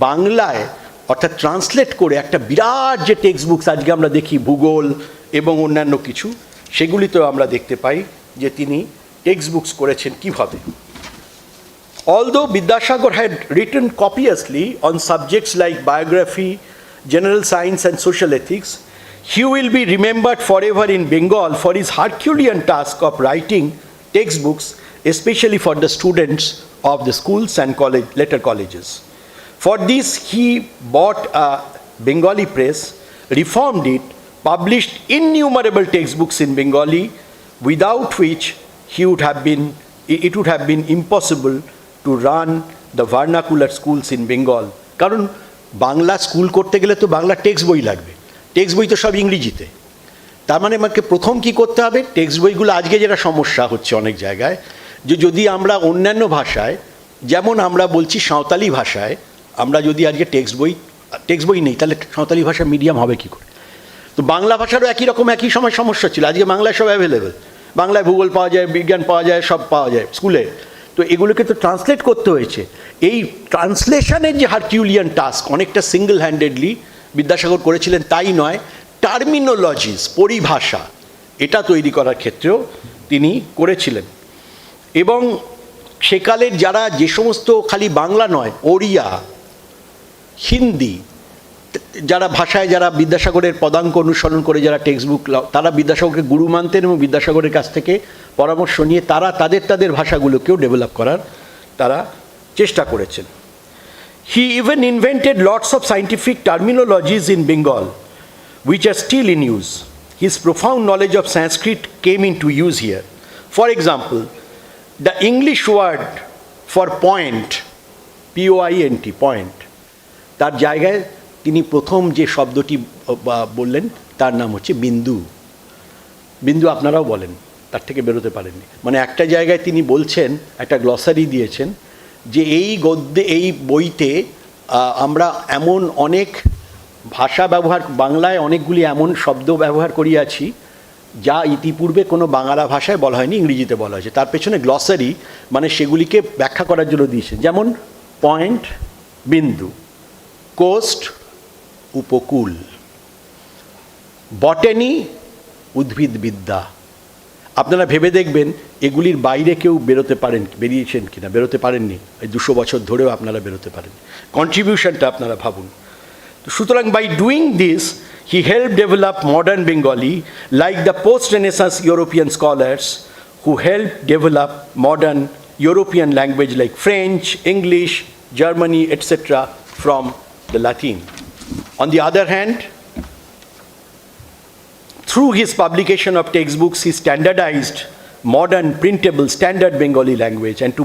বাংলায়, অর্থাৎ ট্রান্সলেট করে একটা বিরাট যে টেক্সট বুকস আজকে আমরা দেখি, ভূগোল এবং অন্যান্য কিছু, সেগুলিতেও আমরা দেখতে পাই যে তিনি টেক্সট বুকস করেছেন কিভাবে। Although Vidyasagar had written copiously on subjects like biography, general science and social ethics, he will be remembered forever in Bengal for his Herculean task of writing textbooks, especially for the students of the schools and later colleges. For this, he bought a Bengali press, reformed it, published innumerable textbooks in Bengali, without which it would have been impossible to run the vernacular schools in Bengal. কারণ Bangla school করতে গেলে তো Bangla text বই লাগবে, text বই তো সব ইংরেজিতে। তার মানে আমাকে প্রথম কি করতে হবে, টেক্সট বইগুলো আজকে যেটা সমস্যা হচ্ছে অনেক জায়গায়, যে যদি আমরা অন্যান্য ভাষায়, যেমন আমরা বলছি সাঁওতালি ভাষায়, আমরা যদি আজকে টেক্সট বই নেই, তাহলে সাঁওতালি ভাষা মিডিয়াম হবে কী করে। তো বাংলা ভাষারও একই রকম একই সময় সমস্যা ছিল। আজকে বাংলায় সব অ্যাভেলেবেল, বাংলায় ভূগোল পাওয়া যায়, বিজ্ঞান পাওয়া যায়, সব পাওয়া যায় স্কুলে। তো এগুলোকে তো ট্রান্সলেট করতে হয়েছে। এই ট্রান্সলেশনের যে হারকিউলিয়ান টাস্ক, অনেকটা সিঙ্গল হ্যান্ডেডলি বিদ্যাসাগর করেছিলেন তাই নয়, টার্মিনোলজিস, পরিভাষা, এটা তৈরি করার ক্ষেত্রেও তিনি করেছিলেন। এবং সেকালের যারা যে সমস্ত খালি বাংলা নয়, ওড়িয়া, হিন্দি, যারা ভাষায় যারা বিদ্যাসাগরের পদাঙ্ক অনুসরণ করে যারা টেক্সট বুক, তারা বিদ্যাসাগরকে গুরু মানতেন এবং বিদ্যাসাগরের কাছ থেকে পরামর্শ নিয়ে তারা তাদের ভাষাগুলোকেও ডেভেলপ করার তারা চেষ্টা করেছেন। He even invented lots of scientific terminologies in Bengal which are still in use. His profound knowledge of Sanskrit came into use here. For example, the English word for point, P-O-I-N-T, point, তার জায়গায় তিনি প্রথম যে শব্দটি বললেন তার নাম হচ্ছে বিন্দু। বিন্দু আপনারাও বলেন, তার থেকে বেরোতে পারেননি। মানে একটা জায়গায় তিনি বলছেন, একটা গ্লসারি দিয়েছেন, যে এই গদ্যে, এই বইতে আমরা এমন অনেক ভাষা ব্যবহার, বাংলায় অনেকগুলি এমন শব্দ ব্যবহার করিয়াছি যা ইতিপূর্বে কোনো বাংলা ভাষায় বলা হয়নি, ইংরেজিতে বলা হয়েছে। তার পেছনে গ্লসারি মানে সেগুলিকে ব্যাখ্যা করার জন্য দিয়েছেন। যেমন পয়েন্ট, বিন্দু, কোস্ট, উপকূল, বটানি, উদ্ভিদবিদ্যা। আপনারা ভেবে দেখবেন এগুলির বাইরে কেউ বেরিয়েছেন কিনা, বেরোতে পারেননি। এই 200 বছর ধরেও আপনারা বেরোতে পারেন। কন্ট্রিবিউশনটা আপনারা ভাবুন। সুতরাং by doing this, he helped develop modern Bengali like the post-Renaissance European scholars who helped develop modern European language like French, English, Germany, etc. from the Latin. On the other hand, through his publication of textbooks, he standardized modern printable standard Bengali language. And to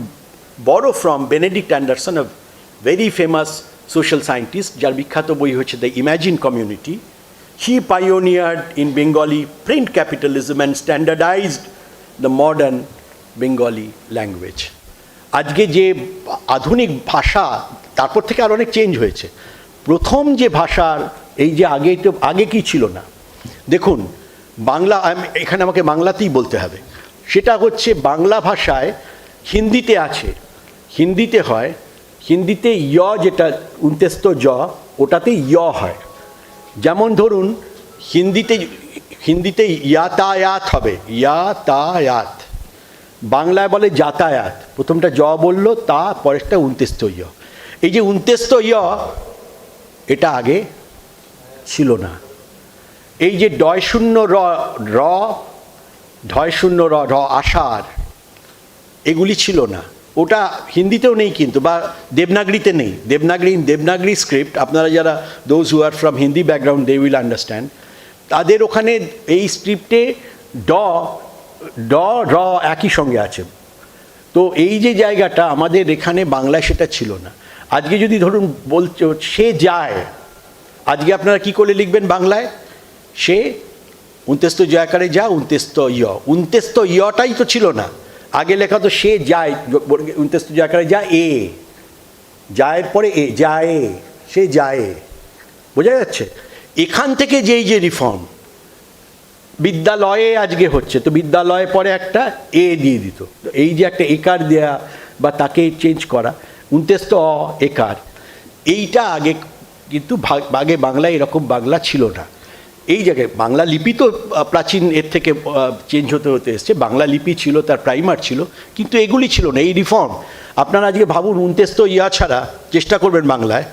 borrow from Benedict Anderson, a very famous social scientist, যার বিখ্যাত বই হচ্ছে the imagine community, he pioneered in Bengali print capitalism and standardized the modern Bengali language. আজকে যে আধুনিক ভাষা, তারপর থেকে আর অনেক চেঞ্জ হয়েছে। প্রথম যে ভাষার এই যে আগে কি ছিল না, দেখুন বাংলা, এখানে আমাকে বাংলাতেই বলতে হবে, সেটা হচ্ছে বাংলা ভাষায় হিন্দিতে আছে, হিন্দিতে হয়, হিন্দিতে ইয় যেটা 29 জ, ওটাতে ইয় হয়। যেমন ধরুন হিন্দিতে ইয়াতায়াত হবে, ইয়াতায়াত, বাংলায় বলে যাতায়াত। প্রথমটা জ বললো, তা পরেরটা 29 ইয়। এই যে 29 ইয়, এটা আগে ছিল না। এই যে ডয় শূন্য র, ঢয় শূন্য র, আষাঢ়, এগুলি ছিল না। ওটা হিন্দিতেও নেই কিন্তু, বা দেবনাগরীতে নেই। দেবনাগরী স্ক্রিপ্ট, আপনারা যারা those who are from Hindi background, they will understand, তাদের ওখানে এই স্ক্রিপ্টে ড র একই সঙ্গে আছে। তো এই যে জায়গাটা আমাদের এখানে বাংলায় সেটা ছিল না। আজকে যদি ধরুন বলছে সে যায়, আজকে আপনারা কি করে লিখবেন বাংলায়? সে 29 জয়াকারে যা, 29 ইয়, 29 ইয়টাই তো ছিল না। আগে লেখা তো সে যায়, 29 জয়াকারে যা, এ যায়ের পরে এ, যায়, সে যায়, বোঝা যাচ্ছে? এখান থেকে যেই যে রিফর্ম বিদ্যালয়ে আজকে হচ্ছে, তো বিদ্যালয়ে পরে একটা এ দিয়ে দিত। এই যে একটা একার দেয়া বা তাকে চেঞ্জ করা, 29 একার, এইটা আগে কিন্তু আগে বাংলায় এরকম বাংলা ছিল না। এই জায়গায় বাংলা লিপি তো প্রাচীন এর থেকে চেঞ্জ হতে হতে এসছে, বাংলা লিপি ছিল, তার প্রাইমার ছিল, কিন্তু এগুলি ছিল না। এই রিফর্ম আপনারা আজকে ভাবুন 29 তো ইয়া ছাড়া চেষ্টা করবেন বাংলায়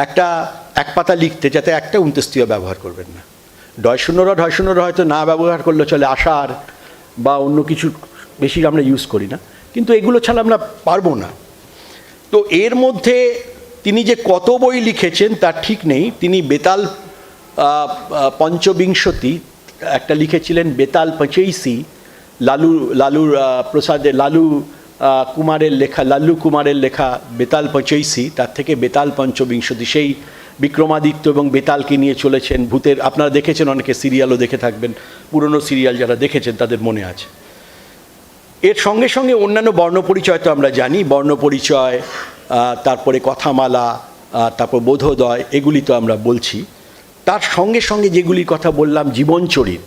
একটা এক পাতা লিখতে, যাতে একটা 29 ব্যবহার করবেন না। ঢয়শূন্যরা হয়তো না ব্যবহার করলে চলে, আষাঢ় বা অন্য কিছু বেশি আমরা ইউজ করি না, কিন্তু এগুলো ছাড়া আমরা পারবো না। তো এর মধ্যে তিনি যে কত বই লিখেছেন তার ঠিক নেই। তিনি বেতাল পঞ্চবিংশতি একটা লিখেছিলেন, বেতাল 85, লালু কুমারের লেখা বেতাল 85, তার থেকে বেতাল পঞ্চবিংশতি, সেই বিক্রমাদিত্য এবং বেতালকে নিয়ে চলেছেন ভূতের। আপনারা দেখেছেন, অনেকে সিরিয়ালও দেখে থাকবেন, পুরনো সিরিয়াল যারা দেখেছেন তাদের মনে আছে। এর সঙ্গে সঙ্গে অন্যান্য বর্ণপরিচয় তো আমরা জানি, বর্ণপরিচয়, তারপরে কথামালা, তারপর বোধোদয়, এগুলি তো আমরা বলছি। তার সঙ্গে সঙ্গে যেগুলির কথা বললাম, জীবনচরিত,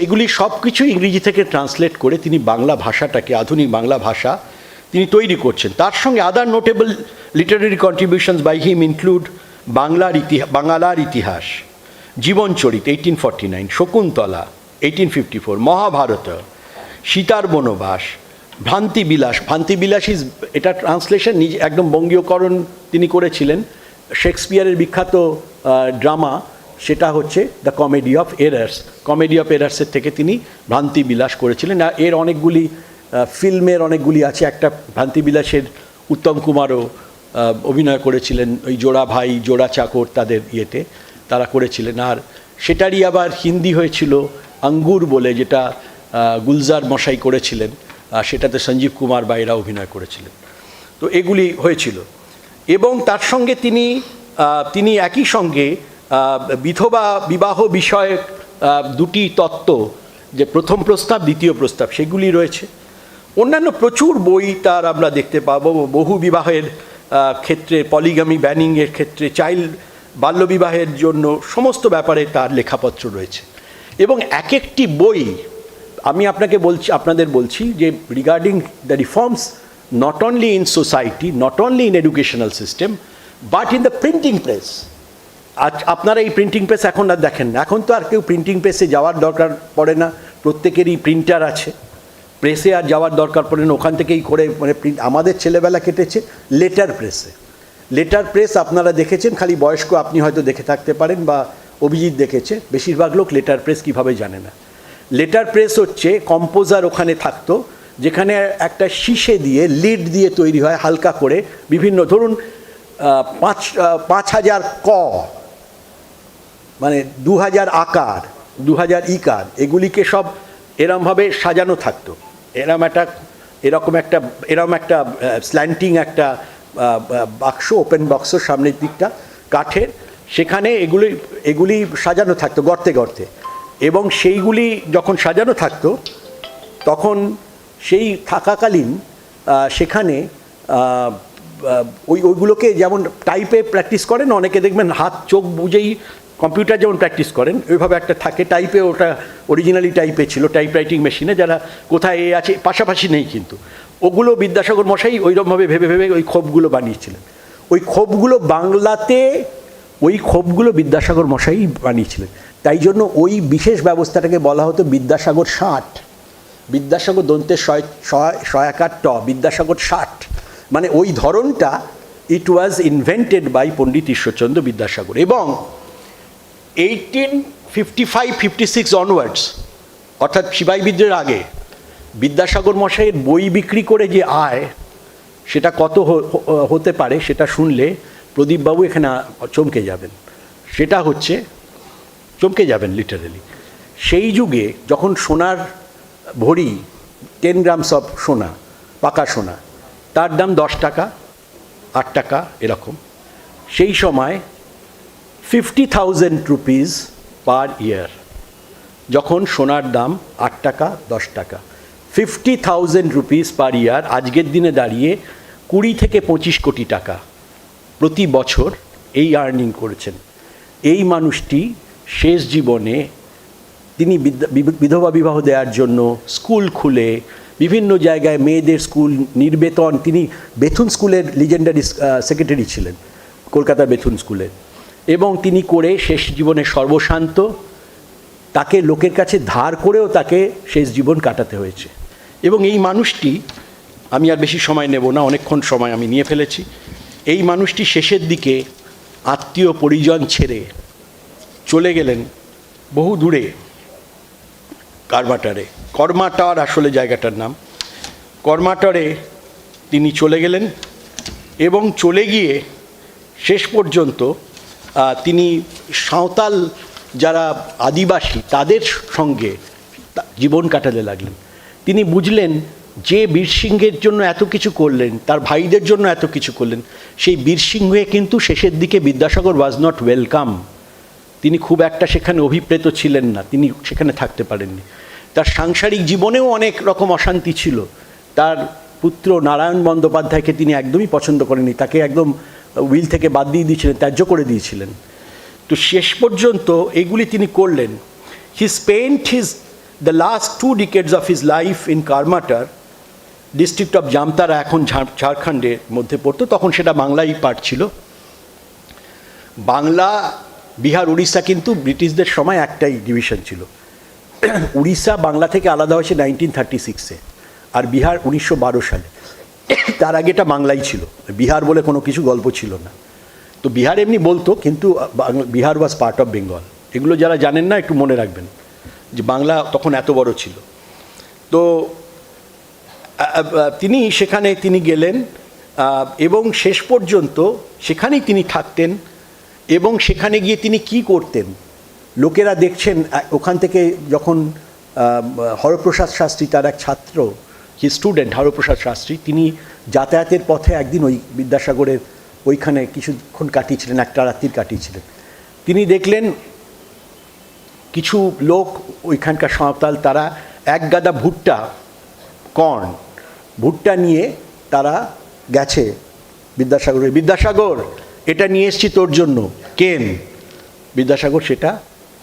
এগুলি সব কিছু ইংরেজি থেকে ট্রান্সলেট করে তিনি বাংলা ভাষাটাকে, আধুনিক বাংলা ভাষা তিনি তৈরি করছেন। তার সঙ্গে other notable literary contributions by him include বাংলার ইতিহাস, জীবনচরিত 1849, শকুন্তলা 1854, মহাভারত, সীতার বনবাস, ভ্রান্তিবিলাস ইজ, এটা ট্রান্সলেশন নিজে একদম বঙ্গীয়করণ তিনি করেছিলেন। শেক্সপিয়ারের বিখ্যাত ড্রামা সেটা হচ্ছে দ্য কমেডি অফ এরার্সের থেকে তিনি ভ্রান্তিবিলাস করেছিলেন। এর অনেকগুলি ফিল্মের অনেকগুলি আছে, একটা ভ্রান্তিবিলাসের উত্তম কুমারও অভিনয় করেছিলেন, ওই জোড়া ভাই জোড়া চাকর তাদের ইয়েতে তারা করেছিলেন। আর সেটারই আবার হিন্দি হয়েছিল আঙ্গুর বলে, যেটা গুলজার মশাই করেছিলেন, সেটাতে সঞ্জীব কুমার বাইরা অভিনয় করেছিলেন। তো এগুলি হয়েছিল। এবং তার সঙ্গে তিনি একই সঙ্গে বিধবা বিবাহ বিষয়ক দুটি তত্ত্ব, যে প্রথম প্রস্তাব দ্বিতীয় প্রস্তাব, সেগুলি রয়েছে। অন্যান্য প্রচুর বই তার আমরা দেখতে পাবো, বহু বিবাহের ক্ষেত্রে, পলিগামি ব্যানিংয়ের ক্ষেত্রে, বাল্যবিবাহের জন্য সমস্ত ব্যাপারে তার লেখাপত্র রয়েছে। এবং এক একটি বই আমি আপনাদের বলছি যে regarding the reforms not only in society, not only in educational system, but in the printing press. আজ আপনারা এই প্রিন্টিং প্রেস এখন আর দেখেন না, এখন তো আর কেউ প্রিন্টিং প্রেসে যাওয়ার দরকার পড়ে না, প্রত্যেকেরই প্রিন্টার আছে, প্রেসে আর যাওয়ার দরকার পড়ে না, ওখান থেকেই করে মানে প্রিন্ট। আমাদের ছেলেবেলা কেটেছে লেটার প্রেসে। লেটার প্রেস আপনারা দেখেছেন, খালি বয়স্ক আপনি হয়তো দেখে থাকতে পারেন বা অভিজিৎ দেখেছে, বেশিরভাগ লোক লেটার প্রেস কীভাবে জানে না। লেটার প্রেস হচ্ছে কম্পোজার ওখানে থাকতো, যেখানে একটা শীষে দিয়ে লিড দিয়ে তৈরি হয় হালকা করে, বিভিন্ন ধরুন 5000 ক, মানে 2000 আকার, 2000 ইকার, এগুলিকে সব এরমভাবে সাজানো থাকতো। এরকম একটা স্ল্যান্টিং একটা বাক্স, ওপেন বক্স সামনের দিকটা কাঠের, সেখানে এগুলি সাজানো থাকতো গর্তে গর্তে। এবং সেইগুলি যখন সাজানো থাকতো তখন সেই থাকাকালীন সেখানে ওইগুলোকে যেমন টাইপে প্র্যাকটিস করেন, অনেকে দেখবেন হাত চোখ বুঝেই কম্পিউটার যেমন প্র্যাকটিস করেন, ওইভাবে একটা থাকে টাইপে, ওটা অরিজিনালি টাইপে ছিল, টাইপ রাইটিং মেশিনে, যারা কোথায় আছে পাশাপাশি নেই, কিন্তু ওগুলো বিদ্যাসাগর মশাই ওইরকমভাবে ভেবে ওই খোপগুলো বানিয়েছিলেন। ওই খোপগুলো বিদ্যাসাগর মশাই বানিয়েছিলেন। তাই জন্য ওই বিশেষ ব্যবস্থাটাকে বলা হতো বিদ্যাসাগর 60, বিদ্যাসাগর দন্তের সয়াকার ট, বিদ্যাসাগর 60, মানে ওই ধরনটা ইট was invented by Pandit Ishwarchandra Vidyasagar. এবং 1855-56 অনওয়ার্ডস, অর্থাৎ সিপাহী বিদ্রোহের আগে, বিদ্যাসাগর মশাইয়ের বই বিক্রি করে যে আয়, সেটা কত হতে পারে সেটা শুনলে প্রদীপবাবু এখানে চমকে যাবেন। সেটা হচ্ছে, চমকে যাবেন লিটারেলি। সেই যুগে যখন সোনার ভরি 10 গ্রামস অফ সোনা, পাকা সোনা, তার দাম 10 টাকা, 8 টাকা এরকম, সেই সময় 50,000 রুপিস পার ইয়ার, যখন সোনার দাম 8 টাকা 10 টাকা, 50,000 রুপিস পার ইয়ার আজকের দিনে দাঁড়িয়ে 20 থেকে 25 কোটি টাকা প্রতি বছর এই আর্নিং করেছেন। এই মানুষটি শেষ জীবনে তিনি বিধবা বিবাহ দেওয়ার জন্য স্কুল খুলে বিভিন্ন জায়গায় মেয়েদের স্কুল নির্বেতন, তিনি বেথুন স্কুলের লিজেন্ডারি সেক্রেটারি ছিলেন, কলকাতার বেথুন স্কুলের। এবং তিনি করে শেষ জীবনে সর্বশান্ত, তাকে লোকের কাছে ধার করেও তাকে শেষ জীবন কাটাতে হয়েছে। এবং এই মানুষটি, আমি আর বেশি সময় নেব না, অনেকক্ষণ সময় আমি নিয়ে ফেলেছি, এই মানুষটি শেষের দিকে আত্মীয় পরিজন ছেড়ে চলে গেলেন বহু দূরে, কারমাটারে, কর্মাটার আসলে জায়গাটার নাম, কর্মাটারে তিনি চলে গেলেন এবং চলে গিয়ে শেষ পর্যন্ত তিনি সাঁওতাল যারা আদিবাসী তাদের সঙ্গে জীবন কাটাতে লাগলেন। তিনি বুঝলেন যে বীরসিংহের জন্য এত কিছু করলেন, তার ভাইদের জন্য এত কিছু করলেন, সেই বীরসিংহে কিন্তু শেষের দিকে বিদ্যাসাগর ওয়াজ নট ওয়েলকাম। তিনি খুব একটা সেখানে অভিপ্রেত ছিলেন না, তিনি সেখানে থাকতে পারেননি। তার সাংসারিক জীবনেও অনেক রকম অশান্তি ছিল। তার পুত্র নারায়ণ বন্দ্যোপাধ্যায়কে তিনি একদমই পছন্দ করেননি, তাকে একদম উইল থেকে বাদ দিয়ে দিয়েছিলেন, ত্যায্য করে দিয়েছিলেন। তো শেষ পর্যন্ত এগুলি তিনি করলেন। He spent the last 2 decades of his life in Karmatar, district of Jamtara, এখন ঝাড়খণ্ডের মধ্যে পড়তো, তখন সেটা বাংলাই পার্ট ছিল। বাংলা, বিহার, উড়িষ্যা কিন্তু ব্রিটিশদের সময় একটাই ডিভিশন ছিল। উড়িষ্যা বাংলা থেকে আলাদা হয়েছে 1936-এ, আর বিহার 1912 সালে। তার আগে এটা বাংলাই ছিল, বিহার বলে কোনো কিছু গল্প ছিল না। তো বিহার এমনি বলতো, কিন্তু Bihar was part of Bengal. এগুলো যারা জানেন না একটু মনে রাখবেন যে বাংলা তখন এত বড় ছিল। তো তিনি সেখানে তিনি গেলেন এবং শেষ পর্যন্ত সেখানেই তিনি থাকতেন। এবং সেখানে গিয়ে তিনি কি করতেন, লোকেরা দেখছেন। ওখান থেকে যখন হরপ্রসাদ শাস্ত্রী, তার এক ছাত্র, কি স্টুডেন্ট হরপ্রসাদ শাস্ত্রী, তিনি যাতায়াতের পথে একদিন ওই বিদ্যাসাগরের ওইখানে কিছুক্ষণ কাটিয়েছিলেন, একটা রাত্রির কাটিয়েছিলেন। তিনি দেখলেন কিছু লোক ওইখানকার সাঁওতাল, তারা এক গাদা ভুট্টা নিয়ে তারা গেছে বিদ্যাসাগরের। বিদ্যাসাগর, এটা নিয়ে এসছি তোর জন্য, কেন? বিদ্যাসাগর সেটা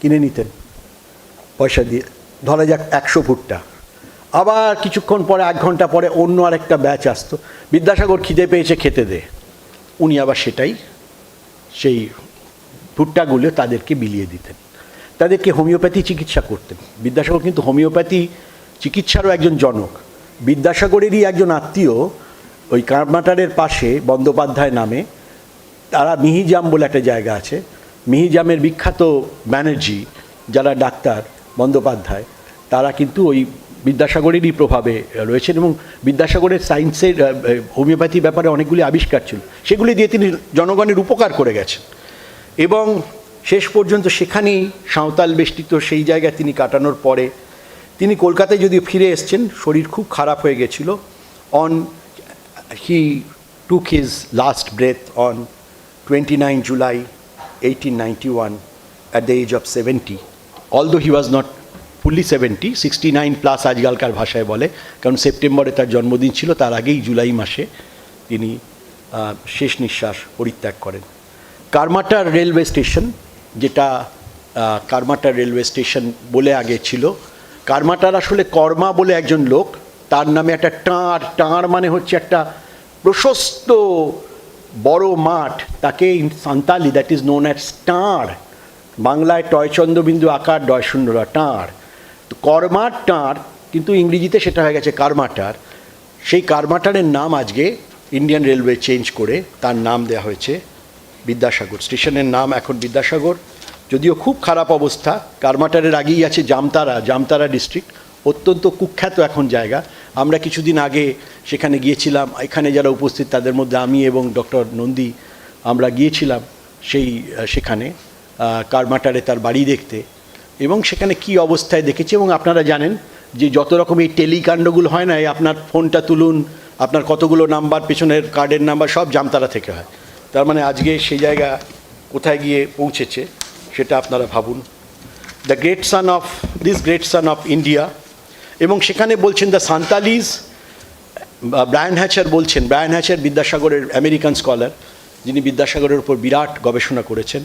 কিনে নিতেন পয়সা দিয়ে, ধরা যাক 100 ভুট্টা। আবার কিছুক্ষণ পরে, 1 ঘন্টা পরে অন্য আরেকটা ব্যাচ আসতো, বিদ্যাসাগর খিদে পেয়েছে, খেতে দে। উনি আবার সেটাই, সেই ভুট্টাগুলো তাদেরকে বিলিয়ে দিতেন, তাদেরকে হোমিওপ্যাথি চিকিৎসা করতেন। বিদ্যাসাগর কিন্তু হোমিওপ্যাথি চিকিৎসারও একজন জনক। বিদ্যাসাগরেরই একজন আত্মীয় ওই কারমাটারের পাশে বন্দ্যোপাধ্যায় নামে, তারা মিহিজাম বলে একটা জায়গা আছে, মিহিজামের বিখ্যাত ব্যানার্জি যারা ডাক্তার বন্দ্যোপাধ্যায়, তারা কিন্তু ওই বিদ্যাসাগরেরই প্রভাবে রয়েছেন। এবং বিদ্যাসাগরের সায়েন্সের হোমিওপ্যাথি ব্যাপারে অনেকগুলি আবিষ্কার ছিল, সেগুলি দিয়ে তিনি জনগণের উপকার করে গেছেন। এবং শেষ পর্যন্ত সেখানেই সাঁওতাল বেষ্টিত সেই জায়গায় তিনি কাটানোর পরে তিনি কলকাতায় যদিও ফিরে এসছেন, শরীর খুব খারাপ হয়ে গেছিল। He took his last breath on 29 July 1891 at the age of 70, although he was not fully 70, 69 plus আজকালকার ভাষায় বলে, কারণ সেপ্টেম্বরে তার জন্মদিন ছিল, তার আগেই জুলাই মাসে তিনি শেষ নিঃশ্বাস পরিত্যাগ করেন। কারমাটার রেলওয়ে স্টেশন, যেটা কারমাটার রেলওয়ে স্টেশন বলে আগে ছিল, কারমাটার আসলে কর্মা বলে একজন লোক, তার নামে একটা টাঁড় মানে হচ্ছে একটা প্রশস্ত বড় মাঠ, তাকে Santali that is known as টাঁড়, বাংলায় টয়চন্দ্রবিন্দু আকার ডয়শূন্যরা, টাঁড়। তো কর্মার টাঁড়, কিন্তু ইংরেজিতে সেটা হয়ে গেছে কারমাটার। সেই কারমাটারের নাম আজকে ইন্ডিয়ান রেলওয়ে চেঞ্জ করে তার নাম দেওয়া হয়েছে বিদ্যাসাগর। স্টেশনের নাম এখন বিদ্যাসাগর, যদিও খুব খারাপ অবস্থা। কারমাটারের আগেই আছে জামতারা ডিস্ট্রিক্ট, অত্যন্ত কুখ্যাত এখন জায়গা। আমরা কিছুদিন আগে সেখানে গিয়েছিলাম, এখানে যারা উপস্থিত তাদের মধ্যে আমি এবং ডক্টর নন্দী, আমরা গিয়েছিলাম সেখানে কারমাটারে তার বাড়ি দেখতে, এবং সেখানে কি অবস্থায় দেখেছি। এবং আপনারা জানেন যে যত রকম এই টেলিকাণ্ডগুলো হয় না, এই আপনার ফোনটা তুলুন, আপনার কতগুলো নাম্বার, পেছনের কার্ডের নাম্বার সব জামতারা থেকে হয়। তার মানে আজকে সেই জায়গা কোথায় গিয়ে পৌঁছেছে সেটা আপনারা ভাবুন। The great son of India. এবং সেখানে বলছেন দ্য সান্তালিজ, ব্রায়ান হ্যাচার বিদ্যাসাগরের আমেরিকান স্কলার, যিনি বিদ্যাসাগরের উপর বিরাট গবেষণা করেছেন।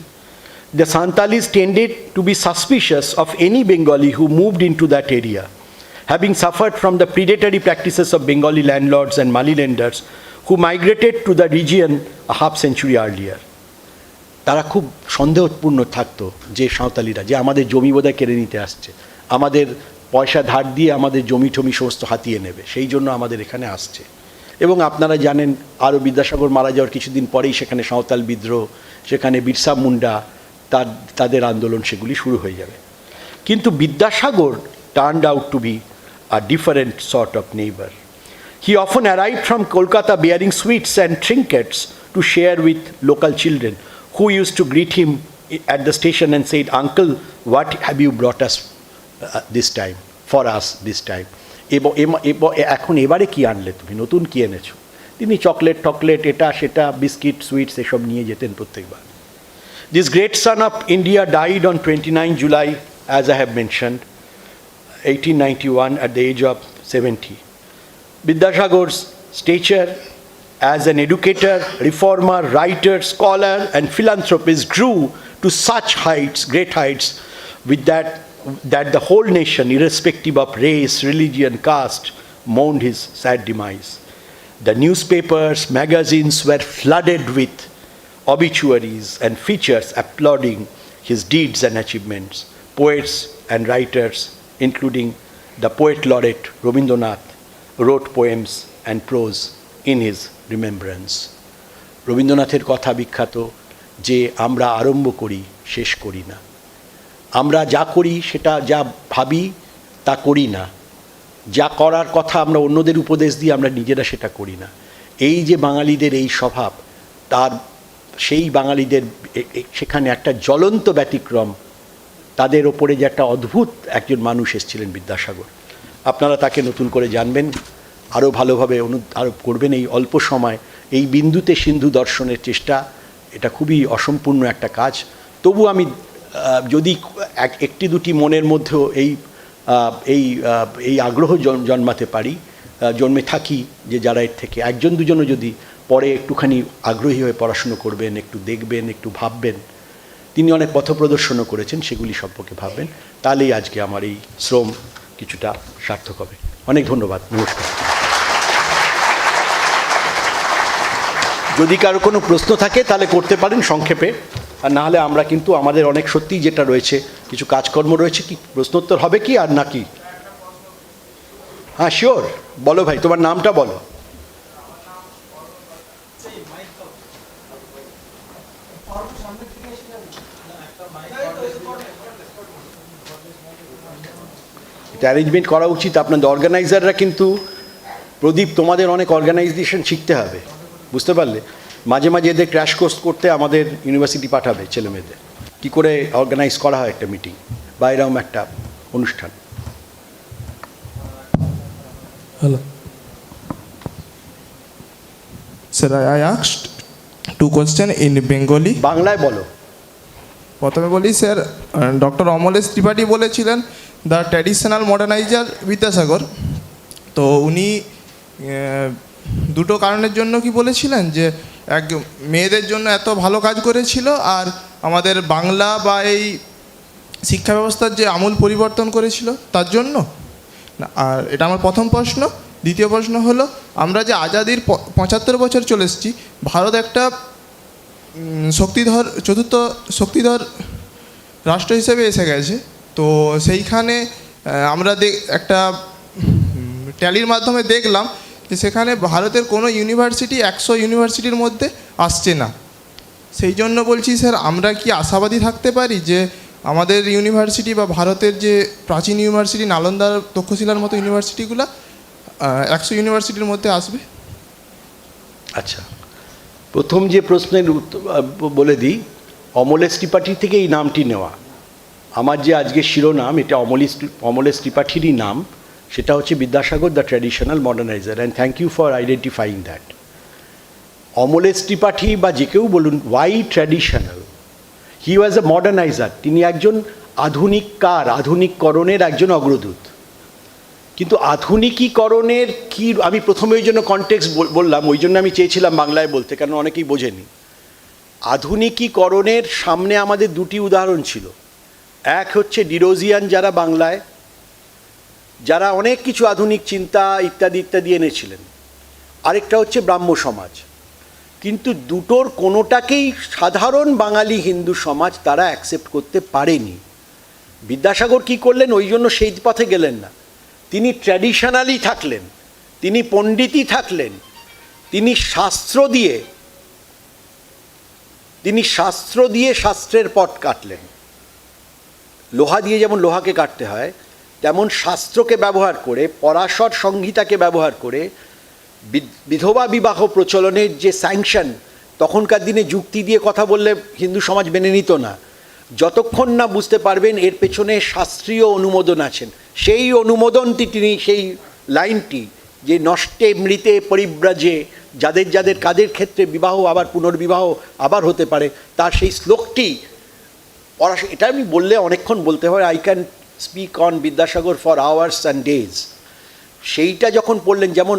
The Santalis tended to be suspicious of any Bengali who moved into that area, having suffered from the predatory practices of Bengali landlords and moneylenders who migrated to the region a half century earlier. তারা খুব সন্দেহপূর্ণ থাকতো যে সাঁওতালিরা যে আমাদের জমি বোধহয় কেড়ে নিতে আসছে, আমাদের পয়সা ধার দিয়ে আমাদের জমি টমি সমস্ত হাতিয়ে নেবে, সেই জন্য আমাদের এখানে আসছে। এবং আপনারা জানেন আরও বিদ্যাসাগর মারা যাওয়ার কিছুদিন পরেই সেখানে সাঁওতাল বিদ্রোহ, সেখানে বিরসা মুন্ডা তাদের আন্দোলন সেগুলি শুরু হয়ে যাবে। কিন্তু Vidyasagar turned out to be a different sort of neighbor. He often arrived from Kolkata bearing sweets and trinkets to share with local children who used to greet him at the station and said, "Uncle, what have you brought us this time, for us this time?" এখন এবারে কি আনলে তুমি, নতুন কি এনেছো? তিনি chocolate এটা সেটা বিস্কিট সুইটস এসব নিয়ে যেতেন প্রত্যেকবার। This great son of India died on 29 July, as I have mentioned, 1891 at the age of 70. Vidyasagar's stature as an educator, reformer, writer, scholar and philanthropist grew to such heights, great heights, with that the whole nation, irrespective of race, religion, caste, mourned his sad demise. The newspapers, magazines were flooded with obituaries and features applauding his deeds and achievements. Poets and writers, including the poet laureate Rabindranath, wrote poems and prose in his remembrance. রবীন্দ্রনাথের কথা বিখ্যাত যে আমরা আরম্ভ করি শেষ করি না, আমরা যা করি সেটা যা ভাবি তা করি না, যা করার কথা আমরা অন্যদের উপদেশ দিই আমরা নিজেরা সেটা করি না। এই যে বাঙালিদের এই স্বভাব, তার সেই বাঙালিদের সেখানে একটা জ্বলন্ত ব্যতিক্রম, তাদের ওপরে যে একটা অদ্ভুত একজন মানুষ এসেছিলেন বিদ্যাসাগর। আপনারা তাকে নতুন করে জানবেন, আরও ভালোভাবে আরোপ করবেন। এই অল্প সময় এই বিন্দুতে সিন্ধু দর্শনের চেষ্টা, এটা খুবই অসম্পূর্ণ একটা কাজ। তবু আমি যদি একটি দুটি মনের মধ্যেও এই আগ্রহ জন্মাতে পারি, জন্মে থাকি, যে যারা এর থেকে একজন দুজনও যদি পরে একটুখানি আগ্রহী হয়ে পড়াশুনো করবেন, একটু দেখবেন, একটু ভাববেন, তিনি অনেক পথপ্রদর্শনও করেছেন, সেগুলি সম্পর্কে ভাববেন, তাহলেই আজকে আমার এই শ্রম কিছুটা সার্থক হবে। অনেক ধন্যবাদ, নমস্কার। যদি কারো কোনো প্রশ্ন থাকে তাহলে করতে পারেন সংক্ষেপে, আর না হলে আমরা কিন্তু আমাদের অনেক সত্যিই যেটা রয়েছে কিছু কাজকর্ম রয়েছে। কি প্রশ্নোত্তর হবে কি আর নাকি? হ্যাঁ শিওর, বলো ভাই, তোমার নামটা বলো। অ্যারেঞ্জমেন্ট করা উচিত আপনাদের অর্গানাইজাররা। কিন্তু প্রদীপ, তোমাদের অনেক অর্গানাইজেশন শিখতে হবে, বুঝতে পারলে? মাঝে মাঝে এদের ক্র্যাশ কোর্স করতে আমাদের ইউনিভার্সিটি পাঠাবে ছেলেমেয়েদের, কী করে অর্গানাইজ করা হয় একটা মিটিং বা এরকম একটা অনুষ্ঠান। Hello. Sir, I asked 2 questions in Bengali. বাংলায় বলো। প্রথমে বলি স্যার, ডক্টর অমলেশ ত্রিপাঠী বলেছিলেন দ্য ট্র্যাডিশনাল মডার্নাইজার বিদ্যাসাগর। তো উনি দুটো কারণের জন্য কি বলেছিলেন, যে এক মেয়েদের জন্য এত ভালো কাজ করেছিল, আর আমাদের বাংলা বা এই শিক্ষা ব্যবস্থার যে আমূল পরিবর্তন করেছিল তার জন্য? আর এটা আমার প্রথম প্রশ্ন। দ্বিতীয় প্রশ্ন হলো, আমরা যে আজাদির 75 বছর চলে এসেছি, ভারত একটা চতুর্থ শক্তিধর রাষ্ট্র হিসেবে এসে গেছে। তো সেইখানে আমরা একটা ট্যালির মাধ্যমে দেখলাম যে সেখানে ভারতের কোনো ইউনিভার্সিটি 100 ইউনিভার্সিটির মধ্যে আসছে না। সেই জন্য বলছি স্যার, আমরা কি আশাবাদী থাকতে পারি যে আমাদের ইউনিভার্সিটি বা ভারতের যে প্রাচীন ইউনিভার্সিটি নালন্দা, তক্ষশিলার মতো ইউনিভার্সিটিগুলো 100 ইউনিভার্সিটির মধ্যে আসবে? আচ্ছা, প্রথম যে প্রশ্নের বলে দিই, অমলেশ ত্রিপাঠী থেকে এই নামটি নেওয়া। আমার যে আজকে শিরোনাম, এটা অমলেশ ত্রিপাঠীরই নাম, সেটা হচ্ছে Vidyasagar the traditional moderniser, and thank you for identifying that. Amalesh Tripathi বা যে কেউ বলুন, why traditional? He was a moderniser. তিনি একজন আধুনিককার, আধুনিককরণের একজন অগ্রদূত। কিন্তু আধুনিকীকরণের কি, আমি প্রথমে ওই জন্য কনটেক্সট বললাম, ওই জন্য আমি চেয়েছিলাম বাংলায় বলতে, কারণ অনেকেই বোঝেনি। আধুনিকীকরণের সামনে আমাদের দুটি উদাহরণ ছিল। এক হচ্ছে ডিরোজিয়ান, যারা বাংলায়, যারা অনেক কিছু আধুনিক চিন্তা ইত্যাদি ইত্যাদি এনেছিলেন। আরেকটা হচ্ছে ব্রাহ্ম সমাজ। কিন্তু দুটোর কোনোটাকেই সাধারণ বাঙালি হিন্দু সমাজ তারা অ্যাকসেপ্ট করতে পারেনি। বিদ্যাসাগর কি করলেন? ওই জন্য সেই পথে গেলেন না। তিনি ট্র্যাডিশনালি থাকলেন, তিনি পণ্ডিতই থাকলেন, তিনি শাস্ত্র দিয়ে শাস্ত্রের পথ কাটলেন। লোহা দিয়ে যেমন লোহাকে কাটতে হয়, তেমন শাস্ত্রকে ব্যবহার করে, পরাশর সংহিতাকে ব্যবহার করে বিধবা বিবাহ প্রচলনের যে স্যাংশন, তখনকার দিনে যুক্তি দিয়ে কথা বললে হিন্দু সমাজ মেনে নিত না। যতক্ষণ না বুঝতে পারবেন এর পেছনে শাস্ত্রীয় অনুমোদন আছেন, সেই অনুমোদনটি তিনি, সেই লাইনটি যে নষ্টে মৃতে পরিব্রাজে, যাদের কাদের ক্ষেত্রে বিবাহ আবার পুনর্বিবাহ আবার হতে পারে, তার সেই শ্লোকটি এটা আমি বললে অনেকক্ষণ বলতে হয়। I can speak on Vidyasagar for hours and days. সেইটা যখন পড়লেন, যেমন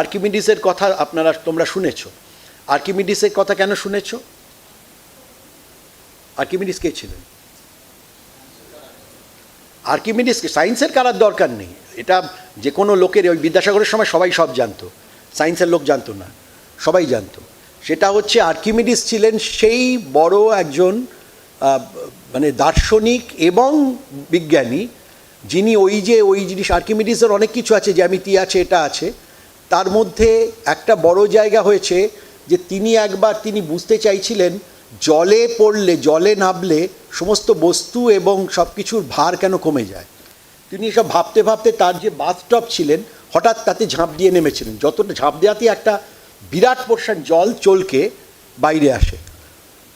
আর্কিমিডিসের কথা তোমরা শুনেছ। আর্কিমিডিসের কথা কেন শুনেছ? আর্কিমিডিস কে ছিলেন? আর্কিমিডিসকে সায়েন্সের কারার দরকার নেই, এটা যে কোনো লোকের, ওই বিদ্যাসাগরের সময় সবাই সব জানতো, সায়েন্সের লোক জানতো না, সবাই জানতো। সেটা হচ্ছে আর্কিমিডিস ছিলেন সেই বড় একজন মানে দার্শনিক এবং বিজ্ঞানী, যিনি ওই জিনিস, আর্কিমিডিসের অনেক কিছু আছে, জ্যামিতি আছে, এটা আছে, তার মধ্যে একটা বড় জায়গা হয়েছে যে তিনি বুঝতে চাইছিলেন জলে পড়লে, জলে নামলে সমস্ত বস্তু এবং সব কিছুর ভার কেন কমে যায়। তিনি এসব ভাবতে ভাবতে তার যে বাথটব ছিলেন, হঠাৎ তাতে ঝাঁপ দিয়ে নেমেছিলেন। যতটা ঝাঁপ দেওয়াতে একটা বিরাট পোর্শন জল চলকে বাইরে আসে।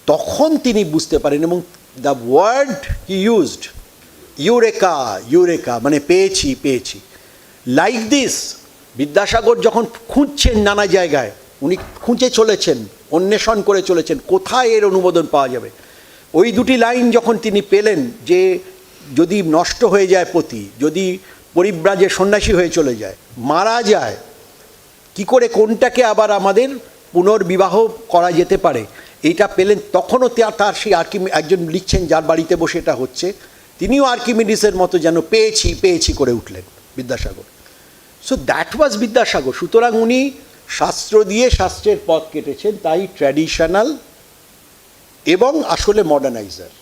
তখন তিনি বুঝতে পারেন, এবং the word he used, eureka, মানে পেয়েছি। লাইক দিস, বিদ্যাসাগর যখন খুঁজছেন নানা জায়গায়, উনি খুঁজে চলেছেন, অন্বেষণ করে চলেছেন কোথায় এর অনুমোদন পাওয়া যাবে। ওই দুটি লাইন যখন তিনি পেলেন, যে যদি নষ্ট হয়ে যায় পতি, যদি পরিব্রাজে সন্ন্যাসী হয়ে চলে যায়, মারা যায়, কি করে কোনটাকে আবার আমাদের পুনর্বিবাহ করা যেতে পারে, এইটা পেলেন। তখনও তার সেই একজন লিখছেন যার বাড়িতে বসে এটা হচ্ছে, তিনিও আর্কিমিডিসের মতো যেন পেয়েছি করে উঠলেন Vidyasagar. So that was Vidyasagar. সুতরাং উনি শাস্ত্র দিয়ে শাস্ত্রের পথ কেটেছেন, তাই ট্র্যাডিশনাল এবং আসলে মডার্নাইজার।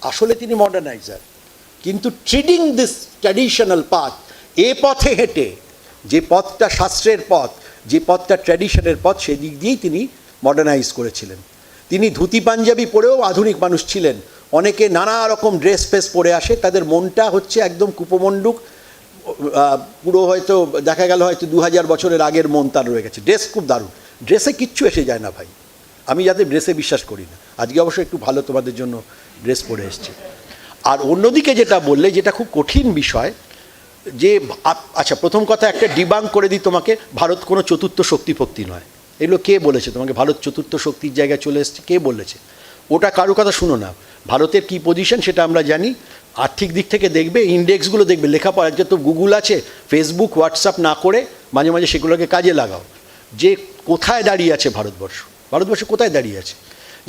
আসলে তিনি মডার্নাইজার, কিন্তু ট্রেডিং দিস ট্র্যাডিশনাল পাথ, এ পথে হেঁটে, যে পথটা শাস্ত্রের পথ, যে পথটা ট্র্যাডিশনের পথ, সেদিক দিয়েই তিনি মডার্নাইজ করেছিলেন। তিনি ধুতি পাঞ্জাবি পরেও আধুনিক মানুষ ছিলেন। অনেকে নানা রকম ড্রেস ফেস পরে আসে, তাদের মনটা হচ্ছে একদম কুপমণ্ডুক, পুরো হয়তো দেখা গেল হয়তো 2000 বছরের আগের মন তার রয়ে গেছে। ড্রেস খুব দারুণ, ড্রেসে কিচ্ছু এসে যায় না ভাই, আমি যাতে ড্রেসে বিশ্বাস করি না। আজকে অবশ্য একটু ভালো তোমাদের জন্য ড্রেস পরে এসছে। আর অন্যদিকে যেটা বললে, যেটা খুব কঠিন বিষয়, যে আচ্ছা প্রথম কথা একটা ডিবাঙ্ক করে দিই তোমাকে, ভারত কোনো চতুর্থ শক্তি নয়। এগুলো কে বলেছে তোমাকে? ভারত চতুর্থ শক্তির জায়গায় চলে এসছে, কে বলেছে? ওটা কারো কথা শুনো না। ভারতের কী পজিশন সেটা আমরা জানি। আর্থিক দিক থেকে দেখবে, ইন্ডেক্সগুলো দেখবে, লেখাপড়া, যে তো গুগল আছে, ফেসবুক, হোয়াটসঅ্যাপ না করে মাঝে মাঝে সেগুলোকে কাজে লাগাও, যে কোথায় দাঁড়িয়ে আছে ভারতবর্ষ কোথায় দাঁড়িয়ে আছে।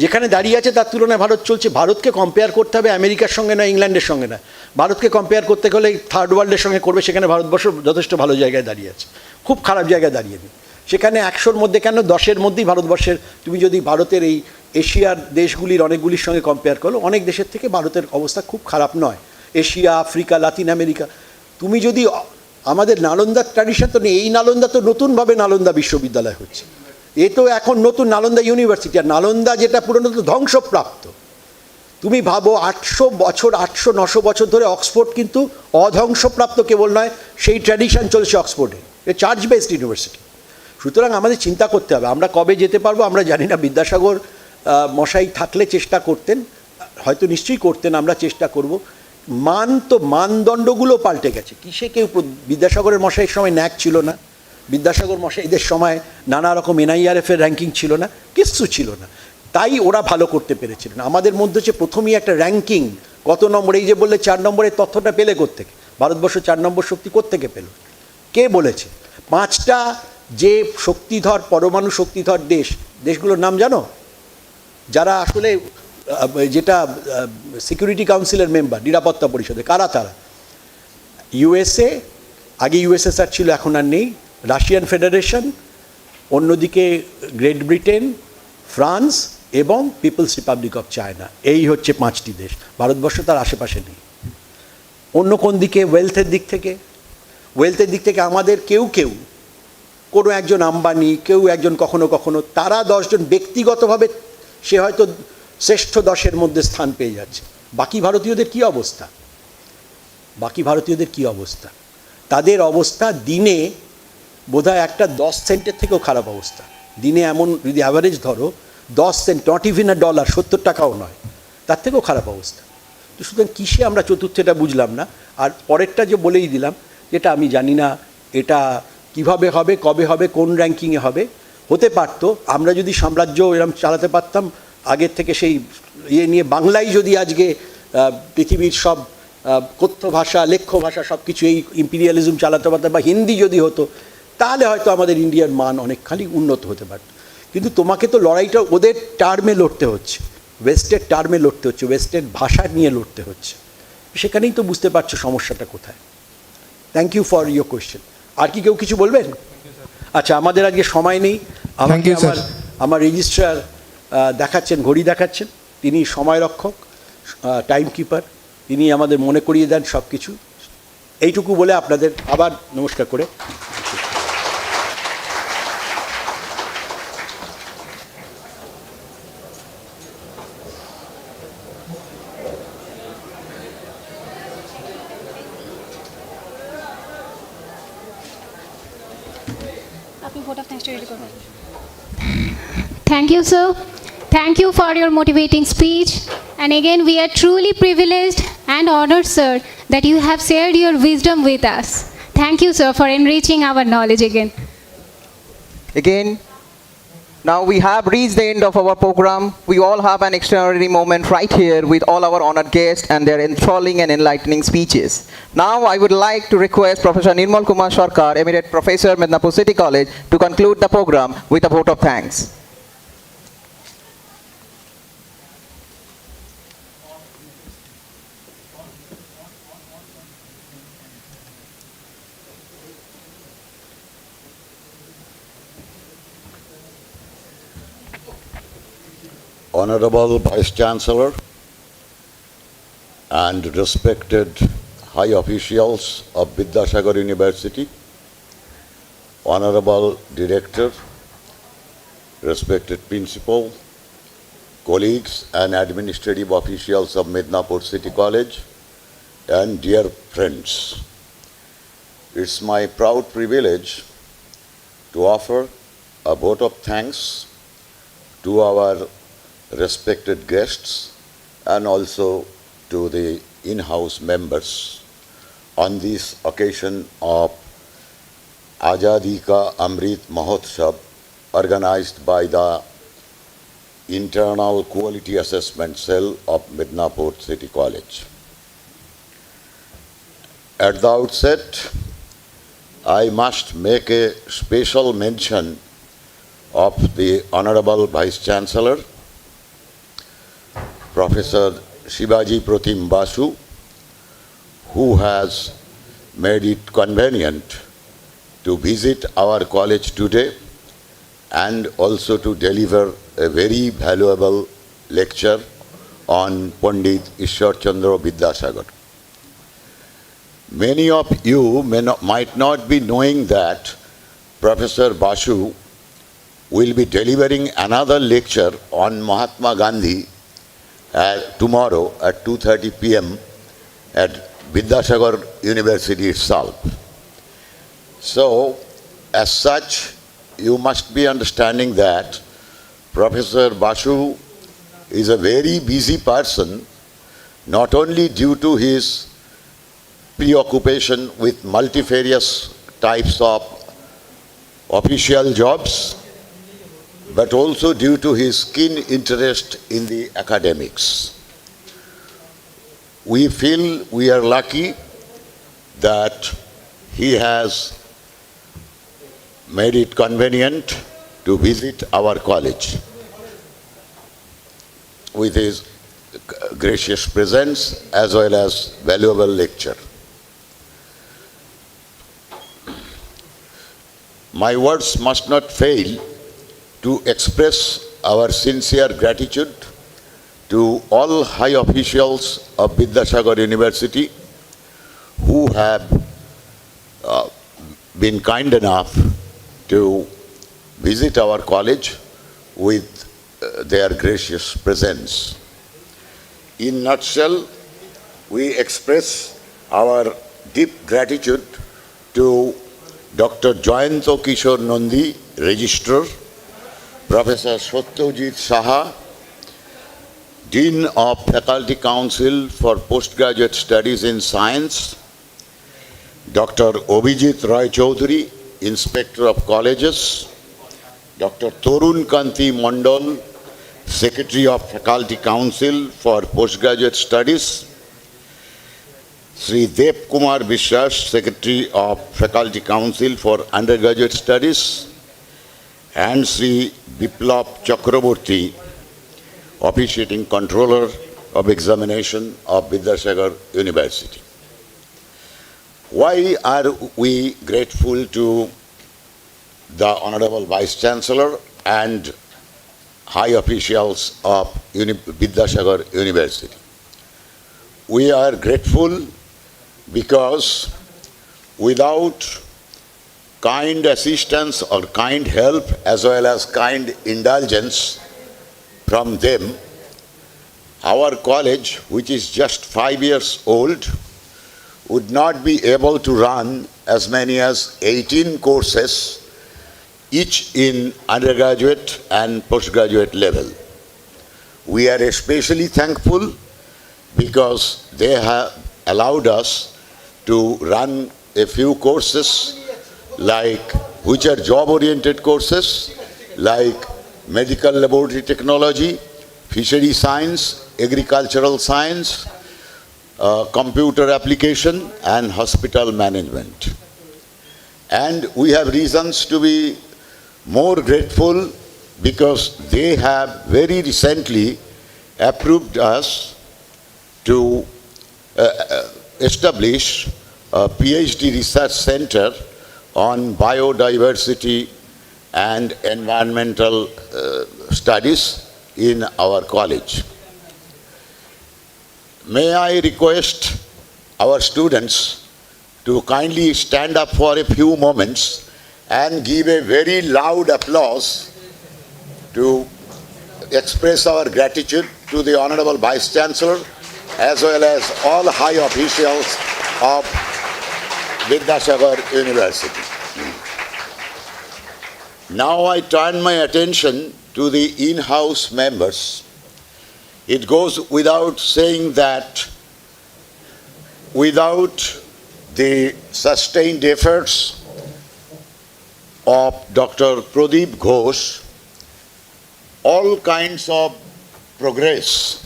যেখানে দাঁড়িয়ে আছে তার তুলনায় ভারত চলছে। ভারতকে কম্পেয়ার করতে হবে আমেরিকার সঙ্গে না, ইংল্যান্ডের সঙ্গে না। ভারতকে কম্পেয়ার করতে গেলে থার্ড ওয়ার্ল্ডের সঙ্গে করবে, সেখানে ভারতবর্ষ যথেষ্ট ভালো জায়গায় দাঁড়িয়ে আছে, খুব খারাপ জায়গায় দাঁড়িয়ে নেই। সেখানে 100-র মধ্যে কেন 10-এর মধ্যেই ভারতবর্ষের, তুমি যদি ভারতের এই এশিয়ার দেশগুলির অনেকগুলির সঙ্গে কম্পেয়ার করো, অনেক দেশের থেকে ভারতের অবস্থা খুব খারাপ নয়। এশিয়া, আফ্রিকা, লাতিন আমেরিকা, তুমি যদি আমাদের নালন্দার ট্র্যাডিশন তো নেই, এই নালন্দা তো নতুনভাবে নালন্দা বিশ্ববিদ্যালয় হচ্ছে, এ তো এখন নতুন নালন্দা ইউনিভার্সিটি। আর নালন্দা যেটা পুরনো তো ধ্বংসপ্রাপ্ত। তুমি ভাবো 800-900 বছর ধরে অক্সফোর্ড কিন্তু অধ্বংসপ্রাপ্ত কেবল নয়, সেই ট্র্যাডিশন চলছে অক্সফোর্ডে, এ চার্চ বেসড ইউনিভার্সিটি। সুতরাং আমাদের চিন্তা করতে হবে, আমরা কবে যেতে পারবো আমরা জানি না। বিদ্যাসাগর মশাই থাকলে চেষ্টা করতেন, হয়তো নিশ্চয়ই করতেন, আমরা চেষ্টা করব। মানদণ্ডগুলো পাল্টে গেছে। কিসে কেউ, বিদ্যাসাগরের মশাইয়ের সময় ন্যাক ছিল না, বিদ্যাসাগর মশাইদের সময় নানা রকম NIRF-এর র্যাঙ্কিং ছিল না, কিচ্ছু ছিল না, তাই ওরা ভালো করতে পেরেছিলেন। আমাদের মধ্যে হচ্ছে প্রথমেই একটা র্যাঙ্কিং, কত নম্বর, এই যে বললে 4 নম্বরের তথ্যটা পেলে কোত্থেকে? ভারতবর্ষ 4 নম্বর শক্তি কোত্থেকে পেল? কে বলেছে? 5টা যে শক্তিধর, পরমাণু শক্তিধর দেশগুলোর নাম জানো? যারা আসলে যেটা সিকিউরিটি কাউন্সিলের মেম্বার, নিরাপত্তা পরিষদে, কারা তারা? USA, আগে USSR ছিল, এখন আর নেই, রাশিয়ান ফেডারেশন, অন্যদিকে গ্রেট ব্রিটেন, ফ্রান্স এবং পিপলস রিপাবলিক অফ চায়না, এই হচ্ছে 5টি দেশ। ভারতবর্ষ তার আশেপাশে নেই। অন্য কোন দিকে? ওয়েলথের দিক থেকে আমাদের কেউ কোনো একজন আম্বানি, কেউ একজন কখনো তারা 10 জন ব্যক্তিগতভাবে সে হয়তো শ্রেষ্ঠ 10-এর মধ্যে স্থান পেয়ে যাচ্ছে। বাকি ভারতীয়দের কি অবস্থা? তাদের অবস্থা দিনে বোধহয় একটা 10 সেন্টের থেকেও খারাপ অবস্থা। দিনে এমন যদি অ্যাভারেজ ধরো 10 cent, not even a dollar, 70 টাকাও নয়, তার থেকেও খারাপ অবস্থা। তো সুতরাং কিসে আমরা চতুর্থটা বুঝলাম না। আর পরেরটা যে বলেই দিলাম, যেটা আমি জানি না এটা কিভাবে হবে, কবে হবে, কোন র্যাঙ্কিংয়ে হবে। হতে পারতো আমরা যদি সাম্রাজ্য এরকম চালাতে পারতাম আগের থেকে, সেই নিয়ে বাংলায় যদি আজকে পৃথিবীর সব কথ্য ভাষা, লেখ্য ভাষা সব কিছু এই ইম্পিরিয়ালিজম চালাতে পারতাম, বা হিন্দি যদি হতো, তাহলে হয়তো আমাদের ইন্ডিয়ার মান অনেকখানি উন্নত হতে পারত। কিন্তু তোমাকে তো লড়াইটা ওদের টার্মে লড়তে হচ্ছে, ওয়েস্টের টার্মে লড়তে হচ্ছে, ওয়েস্টের ভাষা নিয়ে লড়তে হচ্ছে। সেখানেই তো বুঝতে পারছো সমস্যাটা কোথায়। Thank you for your question. আর কি কেউ কিছু বলবেন? আচ্ছা, আমাদের আজকে সময় নেই। আমাকে আমার রেজিস্ট্রার দেখাচ্ছেন, ঘড়ি দেখাচ্ছেন, তিনি সময় রক্ষক, টাইম কিপার, তিনি আমাদের মনে করিয়ে দেন সব কিছু। এইটুকু বলে আপনাদের আবার নমস্কার করে Thank you, sir. Thank you for your motivating speech. And again, we are truly privileged and honored, sir, that you have shared your wisdom with us. Thank you, sir, for enriching our knowledge again. Again, now we have reached the end of our program. We all have an extraordinary moment right here with all our honored guests and their enthralling and enlightening speeches. Now I would like to request Professor Nirmal Kumar Sarkar, Emirate Professor, Midnapore City College, to conclude the program with a vote of thanks. Honorable Vice-Chancellor and respected high officials of Vidyasagar University, Honorable Director, respected Principal, colleagues and administrative officials of Midnapore City College, and dear friends. It's my proud privilege to offer a vote of thanks to our respected guests and also to the in-house members on this occasion of Azadi Ka Amrit Mahotsav organized by the Internal Quality Assessment Cell of Midnapore City College. At the outset, I must make a special mention of the Honorable Vice-Chancellor, Professor Sibaji Pratim Basu, who has made it convenient to visit our college today and also to deliver a very valuable lecture on Pandit Ishwar Chandra Vidyasagar. Many of you might not be knowing that Professor Basu will be delivering another lecture on Mahatma Gandhi tomorrow at 2:30 p.m. at Vidyasagar University itself. So, as such, you must be understanding that Professor Basu is a very busy person, not only due to his preoccupation with multifarious types of official jobs, but also due to his keen interest in the academics. We feel we are lucky that he has made it convenient to visit our college with his gracious presence as well as valuable lecture. my words must not fail to express our sincere gratitude to all high officials of Vidyasagar University who have been kind enough to visit our college with their gracious presence. In nutshell, we express our deep gratitude to Dr. Jayanta Kishore Nandi, Registrar, Professor Satyajit Saha, Dean of Faculty Council for Postgraduate Studies in Science, Dr. Avijit Roychoudhury, Inspector of Colleges, Dr. Kanti Mondol, Secretary of Faculty Council for Postgraduate Studies, Sri Kumar Vishwas, Secretary of Faculty Council for Undergraduate Studies, and Sri Sudipta Chakrabarti, Officiating Controller of Examination of Vidyasagar University. Why are we grateful to the Hon'ble Vice-Chancellor and high officials of Vidyasagar University? We are grateful because without kind assistance or kind help as well as kind indulgence from them, our college, which is just 5 years old, would not be able to run as many as 18 courses, each in undergraduate and postgraduate level. We are especially thankful because they have allowed us to run a few courses which are job-oriented courses like medical laboratory technology, fishery science, agricultural science, computer application and hospital management. And we have reasons to be more grateful because they have very recently approved us to establish a PhD research center on biodiversity and environmental studies in our college. May I request our students to kindly stand up for a few moments and give a very loud applause to express our gratitude to the Hon'ble Vice-Chancellor as well as all high officials of Vidyasagar University. Now I turn my attention to the in-house members. It goes without saying that without the sustained efforts of Dr. Pradip Ghosh, all kinds of progress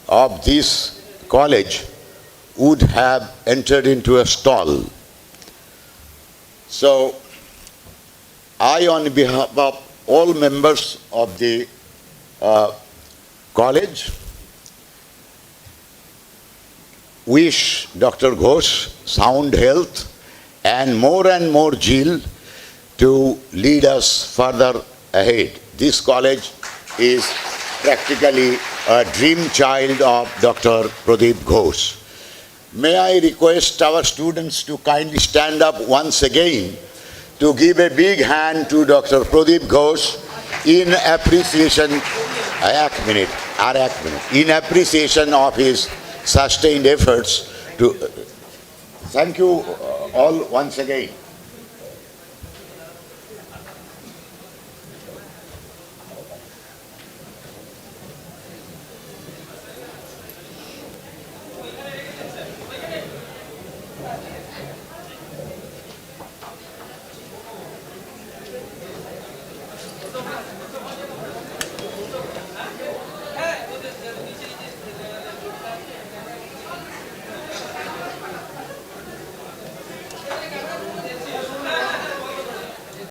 of this college would have entered into a stall. So, I, on behalf of all members of the college, wish Dr. Ghosh sound health and more zeal to lead us further ahead. This college is practically a dream child of Dr. Pradip Ghosh. May I request our students to kindly stand up once again to give a big hand to Dr. Pradip Ghosh in appreciation, in appreciation of his sustained efforts to. Thank you all once again.